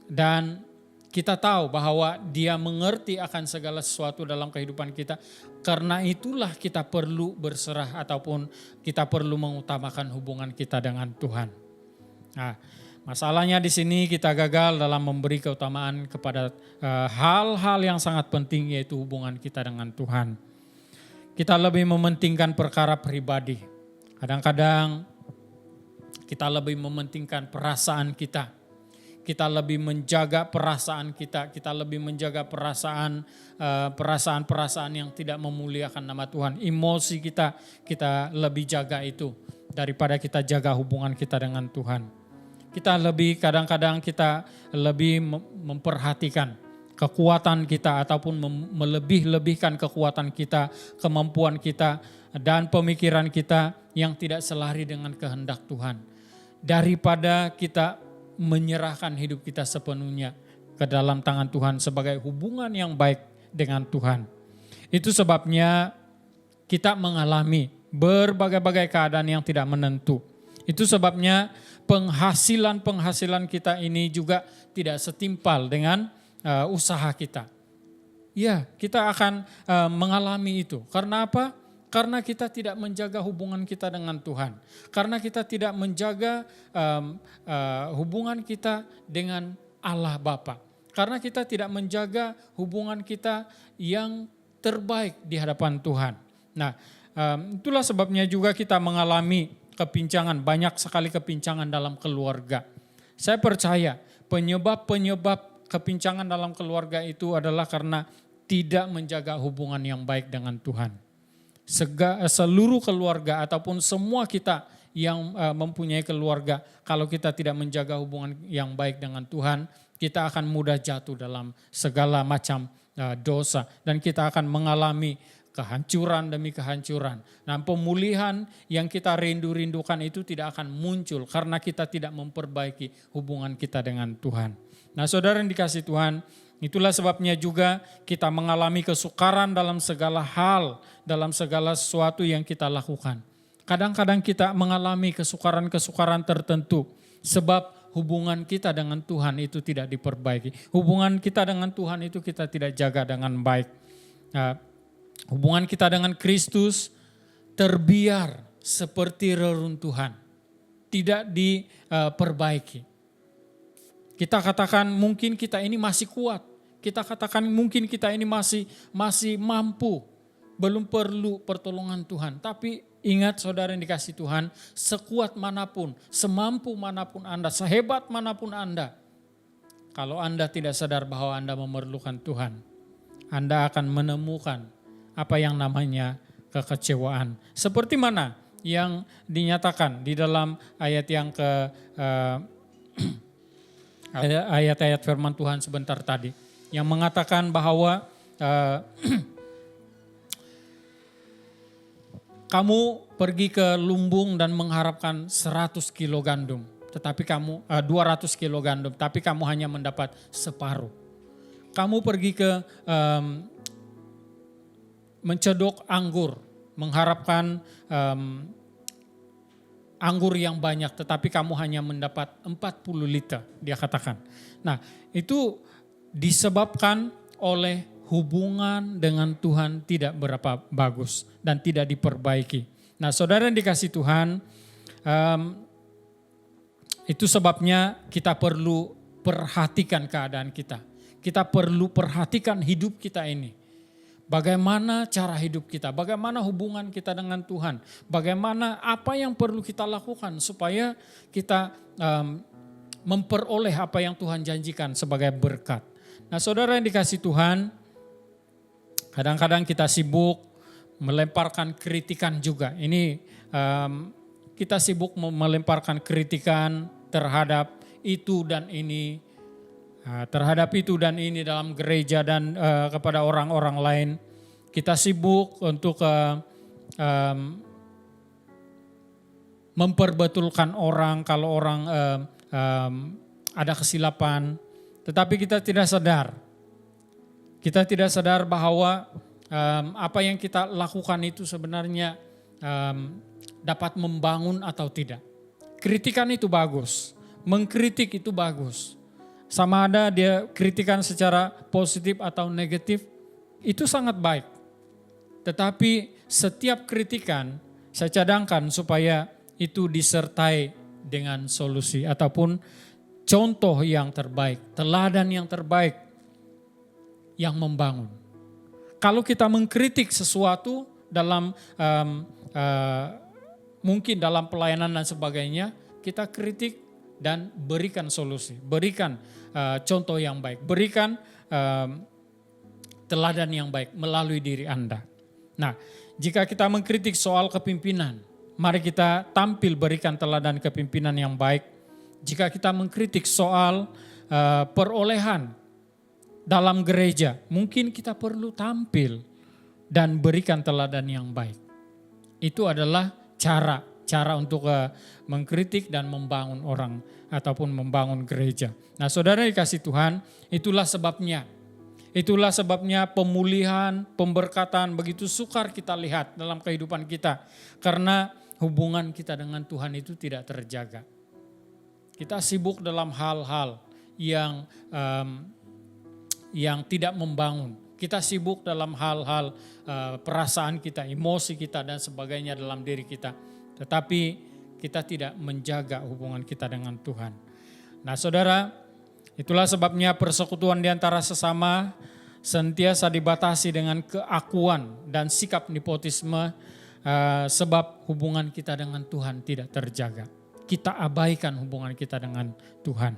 dan Kita tahu bahwa Dia mengerti akan segala sesuatu dalam kehidupan kita. Karena itulah kita perlu berserah ataupun kita perlu mengutamakan hubungan kita dengan Tuhan. Nah, masalahnya di sini kita gagal dalam memberi keutamaan kepada hal-hal yang sangat penting, yaitu hubungan kita dengan Tuhan. Kita lebih mementingkan perkara pribadi. Kadang-kadang kita lebih mementingkan perasaan kita. Kita lebih menjaga perasaan kita lebih menjaga perasaan-perasaan yang tidak memuliakan nama Tuhan. Emosi kita lebih jaga itu daripada kita jaga hubungan kita dengan Tuhan. Kadang-kadang kita lebih memperhatikan kekuatan kita ataupun melebih-lebihkan kekuatan kita, kemampuan kita dan pemikiran kita yang tidak selari dengan kehendak Tuhan. Daripada kita menyerahkan hidup kita sepenuhnya ke dalam tangan Tuhan sebagai hubungan yang baik dengan Tuhan. Itu sebabnya kita mengalami berbagai-bagai keadaan yang tidak menentu. Itu sebabnya penghasilan kita ini juga tidak setimpal dengan usaha kita. Ya, kita akan mengalami itu. Karena apa? Karena kita tidak menjaga hubungan kita dengan Tuhan. Karena kita tidak menjaga hubungan kita dengan Allah Bapa. Karena kita tidak menjaga hubungan kita yang terbaik di hadapan Tuhan. Nah, itulah sebabnya juga kita mengalami kepincangan, banyak sekali kepincangan dalam keluarga. Saya percaya penyebab kepincangan dalam keluarga itu adalah karena tidak menjaga hubungan yang baik dengan Tuhan. Seluruh keluarga ataupun semua kita yang mempunyai keluarga, kalau kita tidak menjaga hubungan yang baik dengan Tuhan, kita akan mudah jatuh dalam segala macam dosa dan kita akan mengalami kehancuran demi kehancuran. Nah, pemulihan yang kita rindu-rindukan itu tidak akan muncul karena kita tidak memperbaiki hubungan kita dengan Tuhan. Nah, saudara yang dikasihi Tuhan, itulah sebabnya juga kita mengalami kesukaran dalam segala hal, dalam segala sesuatu yang kita lakukan. Kadang-kadang kita mengalami kesukaran-kesukaran tertentu sebab hubungan kita dengan Tuhan itu tidak diperbaiki. Hubungan kita dengan Tuhan itu kita tidak jaga dengan baik. Hubungan kita dengan Kristus terbiar seperti reruntuhan, tidak diperbaiki. Kita katakan mungkin kita ini masih kuat. Kita katakan mungkin kita ini masih mampu. Belum perlu pertolongan Tuhan. Tapi ingat saudara yang dikasihi Tuhan, sekuat manapun, semampu manapun Anda, sehebat manapun Anda, kalau Anda tidak sadar bahwa Anda memerlukan Tuhan, Anda akan menemukan apa yang namanya kekecewaan. Seperti mana yang dinyatakan di dalam ayat yang ayat-ayat firman Tuhan sebentar tadi, yang mengatakan bahwa kamu pergi ke lumbung dan mengharapkan 100 kilo gandum, tetapi 200 kilo gandum, tapi kamu hanya mendapat separuh. Kamu pergi ke mencedok anggur, mengharapkan anggur yang banyak, tetapi kamu hanya mendapat 40 liter, dia katakan. Nah, itu disebabkan oleh hubungan dengan Tuhan tidak berapa bagus dan tidak diperbaiki. Nah, saudara yang dikasihi Tuhan, itu sebabnya kita perlu perhatikan keadaan kita. Kita perlu perhatikan hidup kita ini. Bagaimana cara hidup kita, bagaimana hubungan kita dengan Tuhan, bagaimana apa yang perlu kita lakukan supaya kita memperoleh apa yang Tuhan janjikan sebagai berkat. Nah, saudara yang dikasihi Tuhan, kadang-kadang kita sibuk melemparkan kritikan juga. Ini kita sibuk melemparkan kritikan terhadap itu dan ini, dalam gereja dan kepada orang-orang lain. Kita sibuk untuk memperbetulkan orang kalau orang ada kesilapan. Tetapi kita tidak sadar. Kita tidak sadar bahwa apa yang kita lakukan itu sebenarnya dapat membangun atau tidak. Kritikan itu bagus, mengkritik itu bagus. Sama ada dia kritikan secara positif atau negatif, itu sangat baik. Tetapi setiap kritikan saya cadangkan supaya itu disertai dengan solusi ataupun contoh yang terbaik, teladan yang terbaik yang membangun. Kalau kita mengkritik sesuatu dalam mungkin dalam pelayanan dan sebagainya, kita kritik dan berikan solusi, berikan contoh yang baik, berikan teladan yang baik melalui diri Anda. Nah, jika kita mengkritik soal kepimpinan, mari kita tampil berikan teladan kepimpinan yang baik. Jika kita mengkritik soal perolehan dalam gereja, mungkin kita perlu tampil dan berikan teladan yang baik. Itu adalah cara untuk mengkritik dan membangun orang ataupun membangun gereja. Nah, saudara dikasih Tuhan, itulah sebabnya pemulihan, pemberkatan begitu sukar kita lihat dalam kehidupan kita. Karena hubungan kita dengan Tuhan itu tidak terjaga. Kita sibuk dalam hal-hal yang tidak membangun. Kita sibuk dalam hal-hal perasaan kita, emosi kita dan sebagainya dalam diri kita. Tetapi kita tidak menjaga hubungan kita dengan Tuhan. Nah, saudara, itulah sebabnya persekutuan di antara sesama senantiasa dibatasi dengan keakuan dan sikap nepotisme, sebab hubungan kita dengan Tuhan tidak terjaga. Kita abaikan hubungan kita dengan Tuhan.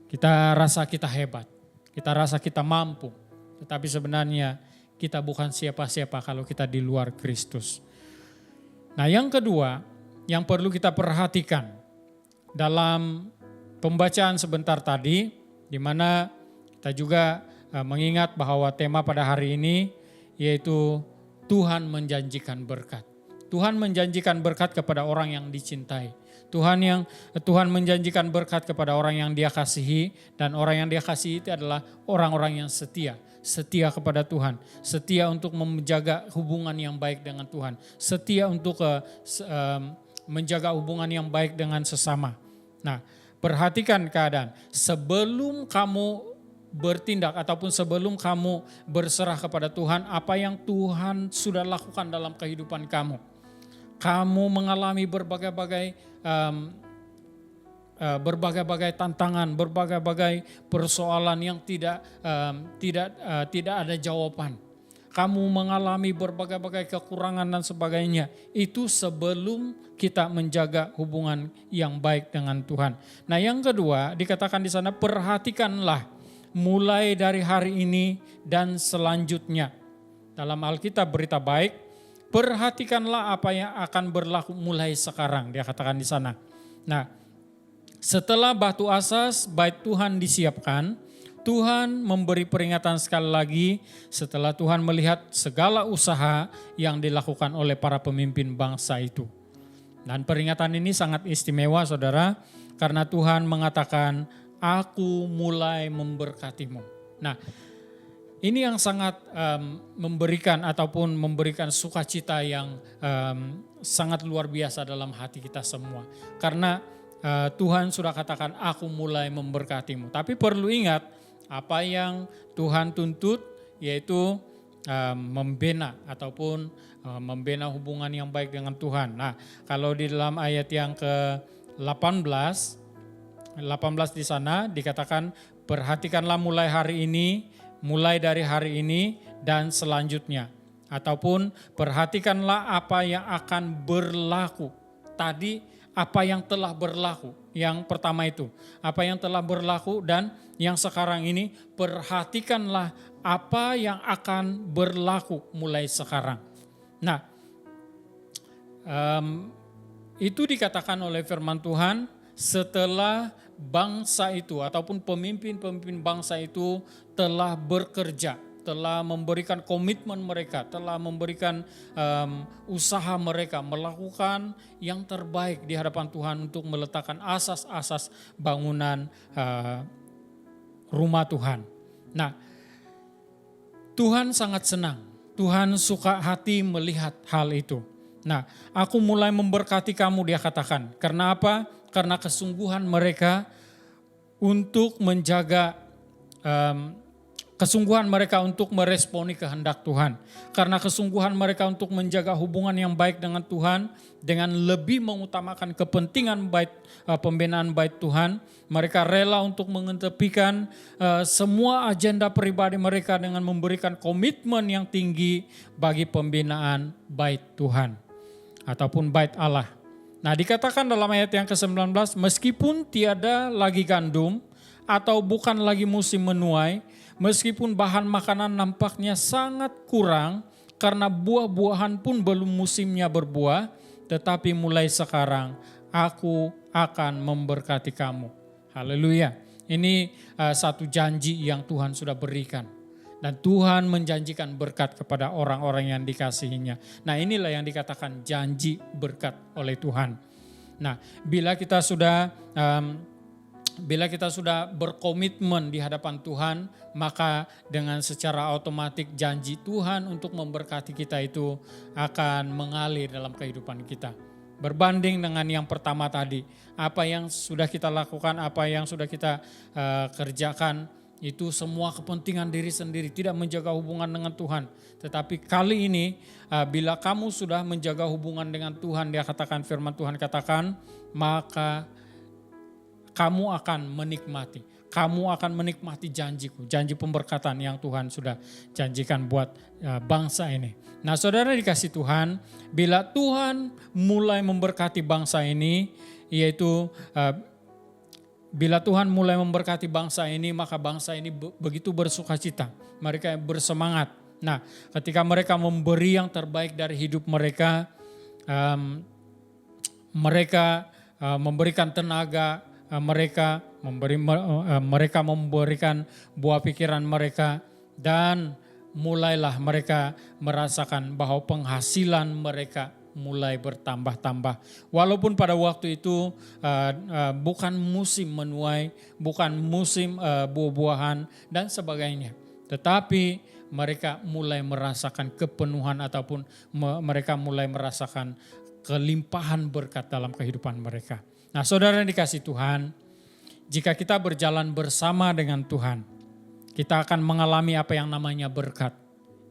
Kita rasa kita hebat. Kita rasa kita mampu, tetapi sebenarnya kita bukan siapa-siapa kalau kita di luar Kristus. Nah, yang kedua yang perlu kita perhatikan dalam pembacaan sebentar tadi, di mana kita juga mengingat bahwa tema pada hari ini yaitu Tuhan menjanjikan berkat. Tuhan menjanjikan berkat kepada orang yang dicintai. Tuhan menjanjikan berkat kepada orang yang Dia kasihi, dan orang yang Dia kasihi itu adalah orang-orang yang setia kepada Tuhan, setia untuk menjaga hubungan yang baik dengan Tuhan, setia untuk menjaga hubungan yang baik dengan sesama. Nah, perhatikan keadaan sebelum kamu bertindak ataupun sebelum kamu berserah kepada Tuhan, apa yang Tuhan sudah lakukan dalam kehidupan kamu. Kamu mengalami berbagai-bagai tantangan, berbagai-bagai persoalan yang tidak ada jawaban. Kamu mengalami berbagai-bagai kekurangan dan sebagainya. Itu sebelum kita menjaga hubungan yang baik dengan Tuhan. Nah, yang kedua dikatakan di sana, perhatikanlah mulai dari hari ini dan selanjutnya. Dalam Alkitab berita baik, perhatikanlah apa yang akan berlaku mulai sekarang, dia katakan di sana. Nah, setelah batu asas bait Tuhan disiapkan, Tuhan memberi peringatan sekali lagi setelah Tuhan melihat segala usaha yang dilakukan oleh para pemimpin bangsa itu. Dan peringatan ini sangat istimewa, saudara, karena Tuhan mengatakan, aku mulai memberkatimu. Nah, ini yang sangat memberikan ataupun memberikan sukacita yang sangat luar biasa dalam hati kita semua. Karena Tuhan sudah katakan aku mulai memberkatimu. Tapi perlu ingat apa yang Tuhan tuntut, yaitu membina ataupun membina hubungan yang baik dengan Tuhan. Nah, kalau di dalam ayat yang ke-18 di sana dikatakan, perhatikanlah mulai dari hari ini dan selanjutnya. Ataupun perhatikanlah apa yang akan berlaku. Tadi apa yang telah berlaku. Yang pertama itu, apa yang telah berlaku, dan yang sekarang ini perhatikanlah apa yang akan berlaku mulai sekarang. Nah, itu dikatakan oleh firman Tuhan setelah bangsa itu ataupun pemimpin-pemimpin bangsa itu telah bekerja, telah memberikan komitmen mereka, telah memberikan usaha mereka, melakukan yang terbaik di hadapan Tuhan untuk meletakkan asas-asas bangunan rumah Tuhan. Nah, Tuhan sangat senang, Tuhan suka hati melihat hal itu. Nah, aku mulai memberkati kamu, dia katakan. Karena apa? Karena kesungguhan mereka untuk menjaga kesungguhan mereka untuk meresponi kehendak Tuhan. Karena kesungguhan mereka untuk menjaga hubungan yang baik dengan Tuhan, dengan lebih mengutamakan kepentingan pembinaan bait Tuhan, mereka rela untuk mengetepikan semua agenda pribadi mereka dengan memberikan komitmen yang tinggi bagi pembinaan bait Tuhan ataupun bait Allah. Nah, dikatakan dalam ayat yang ke-19, meskipun tiada lagi gandum atau bukan lagi musim menuai, meskipun bahan makanan nampaknya sangat kurang karena buah-buahan pun belum musimnya berbuah, tetapi mulai sekarang aku akan memberkati kamu. Haleluya. Ini satu janji yang Tuhan sudah berikan. Dan Tuhan menjanjikan berkat kepada orang-orang yang dikasihinya. Nah, inilah yang dikatakan janji berkat oleh Tuhan. Nah, bila kita sudah berkomitmen di hadapan Tuhan, maka dengan secara otomatis janji Tuhan untuk memberkati kita itu akan mengalir dalam kehidupan kita. Berbanding dengan yang pertama tadi, apa yang sudah kita lakukan, apa yang sudah kita kerjakan, itu semua kepentingan diri sendiri, tidak menjaga hubungan dengan Tuhan. Tetapi kali ini bila kamu sudah menjaga hubungan dengan Tuhan, dia katakan, firman Tuhan katakan, maka kamu akan menikmati janjiku, janji pemberkatan yang Tuhan sudah janjikan buat bangsa ini. Nah, saudara dikasih Tuhan, bila Tuhan mulai memberkati bangsa ini, yaitu bila Tuhan mulai memberkati bangsa ini, maka bangsa ini begitu bersukacita, mereka bersemangat. Nah, ketika mereka memberi yang terbaik dari hidup mereka, mereka memberikan tenaga, mereka memberikan buah pikiran mereka, dan mulailah mereka merasakan bahwa penghasilan mereka mulai bertambah-tambah. Walaupun pada waktu itu bukan musim menuai, bukan musim buah-buahan dan sebagainya. Tetapi mereka mulai merasakan kepenuhan ataupun mereka mulai merasakan kelimpahan berkat dalam kehidupan mereka. Nah, saudara yang dikasih Tuhan, jika kita berjalan bersama dengan Tuhan, kita akan mengalami apa yang namanya berkat.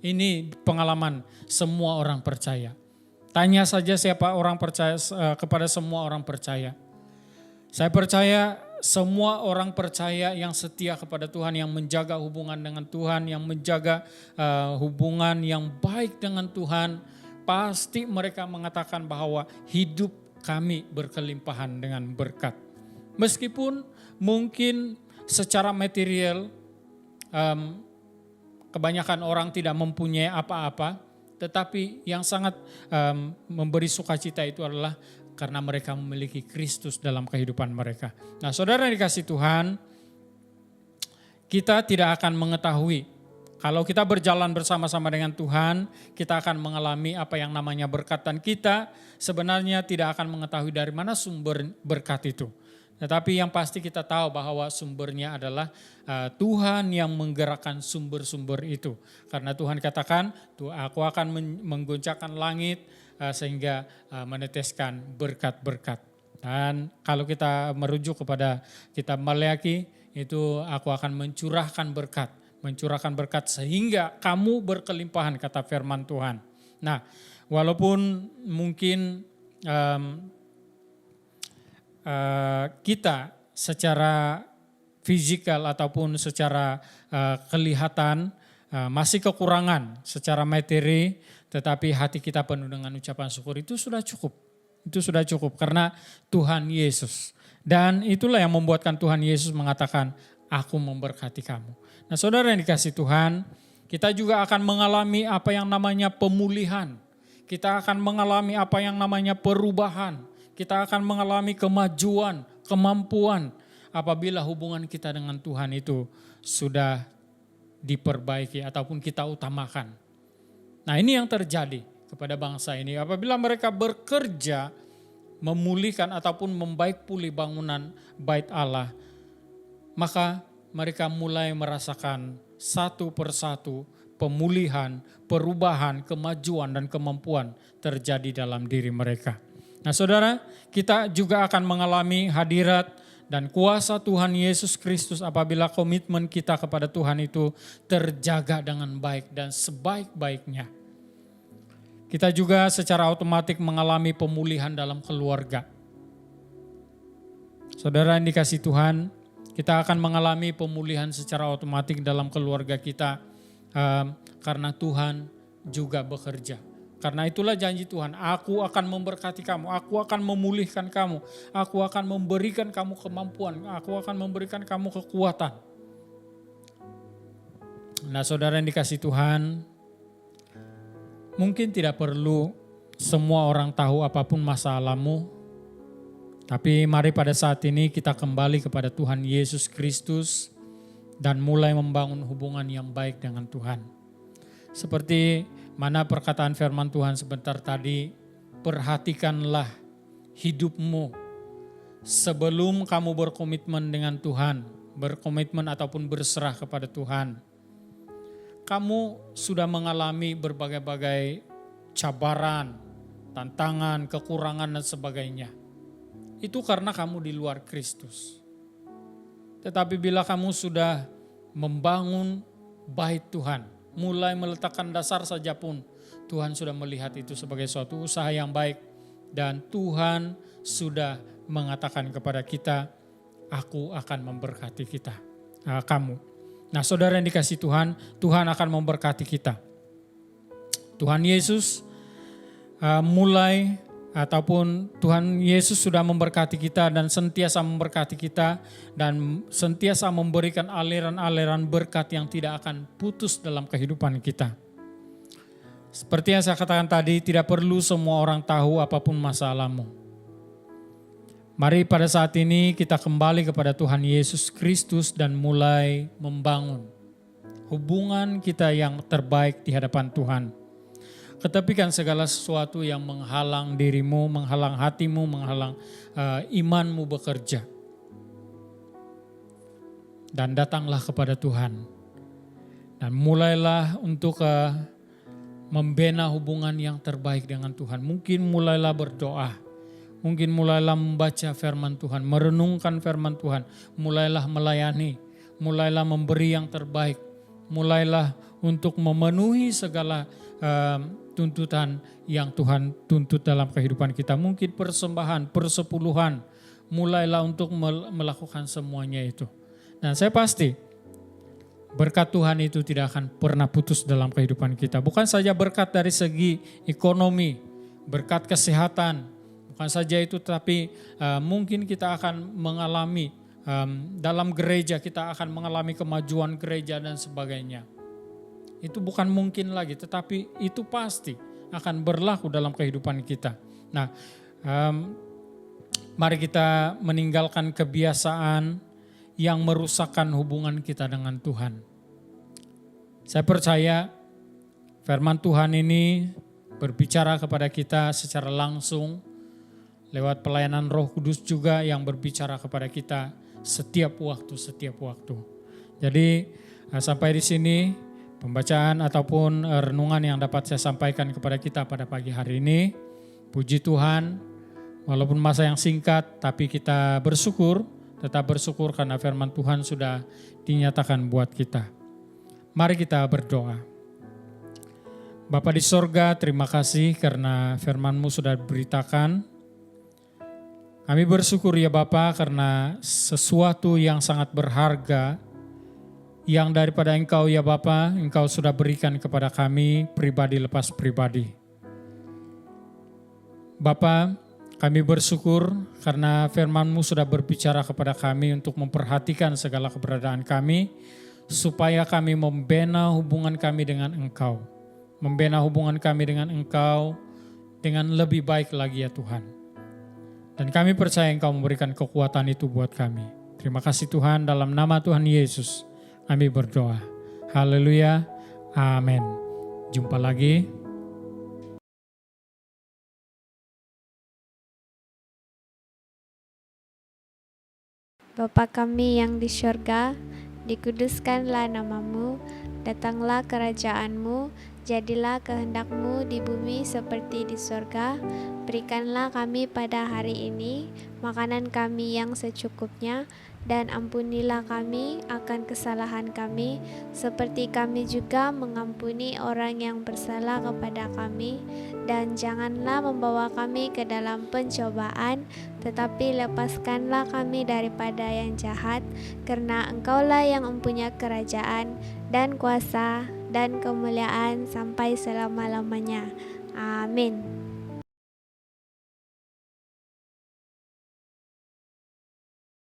Ini pengalaman semua orang percaya. Tanya saja siapa orang percaya, kepada semua orang percaya. Saya percaya semua orang percaya yang setia kepada Tuhan, yang menjaga hubungan dengan Tuhan, yang menjaga hubungan yang baik dengan Tuhan, pasti mereka mengatakan bahwa hidup kami berkelimpahan dengan berkat. Meskipun mungkin secara material kebanyakan orang tidak mempunyai apa-apa, tetapi yang sangat memberi sukacita itu adalah karena mereka memiliki Kristus dalam kehidupan mereka. Nah, saudara yang dikasih Tuhan, kita tidak akan mengetahui. Kalau kita berjalan bersama-sama dengan Tuhan, kita akan mengalami apa yang namanya berkat, dan kita sebenarnya tidak akan mengetahui dari mana sumber berkat itu. Tetapi yang pasti kita tahu bahwa sumbernya adalah Tuhan yang menggerakkan sumber-sumber itu. Karena Tuhan katakan, aku akan menggoncangkan langit sehingga meneteskan berkat-berkat. Dan kalau kita merujuk kepada kitab Maleakhi, itu aku akan mencurahkan berkat sehingga kamu berkelimpahan, kata firman Tuhan. Nah, walaupun mungkin kita secara fisikal ataupun secara kelihatan masih kekurangan secara materi, tetapi hati kita penuh dengan ucapan syukur, itu sudah cukup. Itu sudah cukup karena Tuhan Yesus. Dan itulah yang membuatkan Tuhan Yesus mengatakan, aku memberkati kamu. Nah, saudara yang dikasih Tuhan, kita juga akan mengalami apa yang namanya pemulihan. Kita akan mengalami apa yang namanya perubahan. Kita akan mengalami kemajuan, kemampuan apabila hubungan kita dengan Tuhan itu sudah diperbaiki ataupun kita utamakan. Nah, ini yang terjadi kepada bangsa ini. Apabila mereka bekerja memulihkan ataupun membaik pulih bangunan bait Allah, maka mereka mulai merasakan satu persatu pemulihan, perubahan, kemajuan dan kemampuan terjadi dalam diri mereka. Nah, saudara, kita juga akan mengalami hadirat dan kuasa Tuhan Yesus Kristus apabila komitmen kita kepada Tuhan itu terjaga dengan baik dan sebaik-baiknya. Kita juga secara otomatis mengalami pemulihan dalam keluarga. Saudara yang dikasihi Tuhan, kita akan mengalami pemulihan secara otomatis dalam keluarga kita karena Tuhan juga bekerja. Karena itulah janji Tuhan, aku akan memberkati kamu, aku akan memulihkan kamu, aku akan memberikan kamu kemampuan, aku akan memberikan kamu kekuatan. Nah saudara yang dikasihi Tuhan, mungkin tidak perlu semua orang tahu apapun masalahmu, tapi mari pada saat ini kita kembali kepada Tuhan Yesus Kristus dan mulai membangun hubungan yang baik dengan Tuhan. Seperti mana perkataan firman Tuhan sebentar tadi, perhatikanlah hidupmu sebelum kamu berkomitmen dengan Tuhan, berkomitmen ataupun berserah kepada Tuhan. Kamu sudah mengalami berbagai-bagai cabaran, tantangan, kekurangan dan sebagainya. Itu karena kamu di luar Kristus. Tetapi bila kamu sudah membangun bait Tuhan, mulai meletakkan dasar saja pun, Tuhan sudah melihat itu sebagai suatu usaha yang baik. Dan Tuhan sudah mengatakan kepada kita, aku akan memberkati kamu. Nah saudara yang dikasihi Tuhan, Tuhan akan memberkati kita. Tuhan Yesus Tuhan Yesus sudah memberkati kita dan sentiasa memberkati kita dan sentiasa memberikan aliran-aliran berkat yang tidak akan putus dalam kehidupan kita. Seperti yang saya katakan tadi, tidak perlu semua orang tahu apapun masalahmu. Mari pada saat ini kita kembali kepada Tuhan Yesus Kristus dan mulai membangun hubungan kita yang terbaik di hadapan Tuhan. Ketepikan segala sesuatu yang menghalang dirimu, menghalang hatimu, menghalang imanmu bekerja. Dan datanglah kepada Tuhan. Dan mulailah untuk membina hubungan yang terbaik dengan Tuhan. Mungkin mulailah berdoa. Mungkin mulailah membaca firman Tuhan, merenungkan firman Tuhan. Mulailah melayani, mulailah memberi yang terbaik. Mulailah untuk memenuhi segala tuntutan yang Tuhan tuntut dalam kehidupan kita. Mungkin persembahan, persepuluhan, mulailah untuk melakukan semuanya itu. Dan saya pasti berkat Tuhan itu tidak akan pernah putus dalam kehidupan kita. Bukan saja berkat dari segi ekonomi, berkat kesehatan, bukan saja itu, tapi mungkin kita akan mengalami dalam gereja, kita akan mengalami kemajuan gereja dan sebagainya. Itu bukan mungkin lagi, tetapi itu pasti akan berlaku dalam kehidupan kita. Nah, mari kita meninggalkan kebiasaan yang merusakkan hubungan kita dengan Tuhan. Saya percaya firman Tuhan ini berbicara kepada kita secara langsung lewat pelayanan Roh Kudus juga yang berbicara kepada kita setiap waktu. Jadi sampai di sini pembacaan ataupun renungan yang dapat saya sampaikan kepada kita pada pagi hari ini. Puji Tuhan, walaupun masa yang singkat, tapi kita tetap bersyukur karena firman Tuhan sudah dinyatakan buat kita. Mari kita berdoa. Bapa di sorga, terima kasih karena firman-Mu sudah diberitakan. Kami bersyukur ya Bapa karena sesuatu yang sangat berharga yang daripada Engkau ya Bapa, Engkau sudah berikan kepada kami pribadi lepas pribadi. Bapa, kami bersyukur karena firman-Mu sudah berbicara kepada kami untuk memperhatikan segala keberadaan kami, supaya kami membina hubungan kami dengan Engkau. Membina hubungan kami dengan Engkau dengan lebih baik lagi ya Tuhan. Dan kami percaya Engkau memberikan kekuatan itu buat kami. Terima kasih Tuhan, dalam nama Tuhan Yesus kami berdoa. Haleluya. Amin. Jumpa lagi. Bapa kami yang di syurga, dikuduskanlah namamu, datanglah kerajaanmu, Jadilah kehendak-Mu di bumi seperti di sorga. Berikanlah kami pada hari ini makanan kami yang secukupnya, dan ampunilah kami akan kesalahan kami, seperti kami juga mengampuni orang yang bersalah kepada kami. Dan janganlah membawa kami ke dalam pencobaan, tetapi lepaskanlah kami daripada yang jahat, karena Engkaulah yang mempunyai kerajaan dan kuasa dan kemuliaan sampai selama-lamanya. Amin.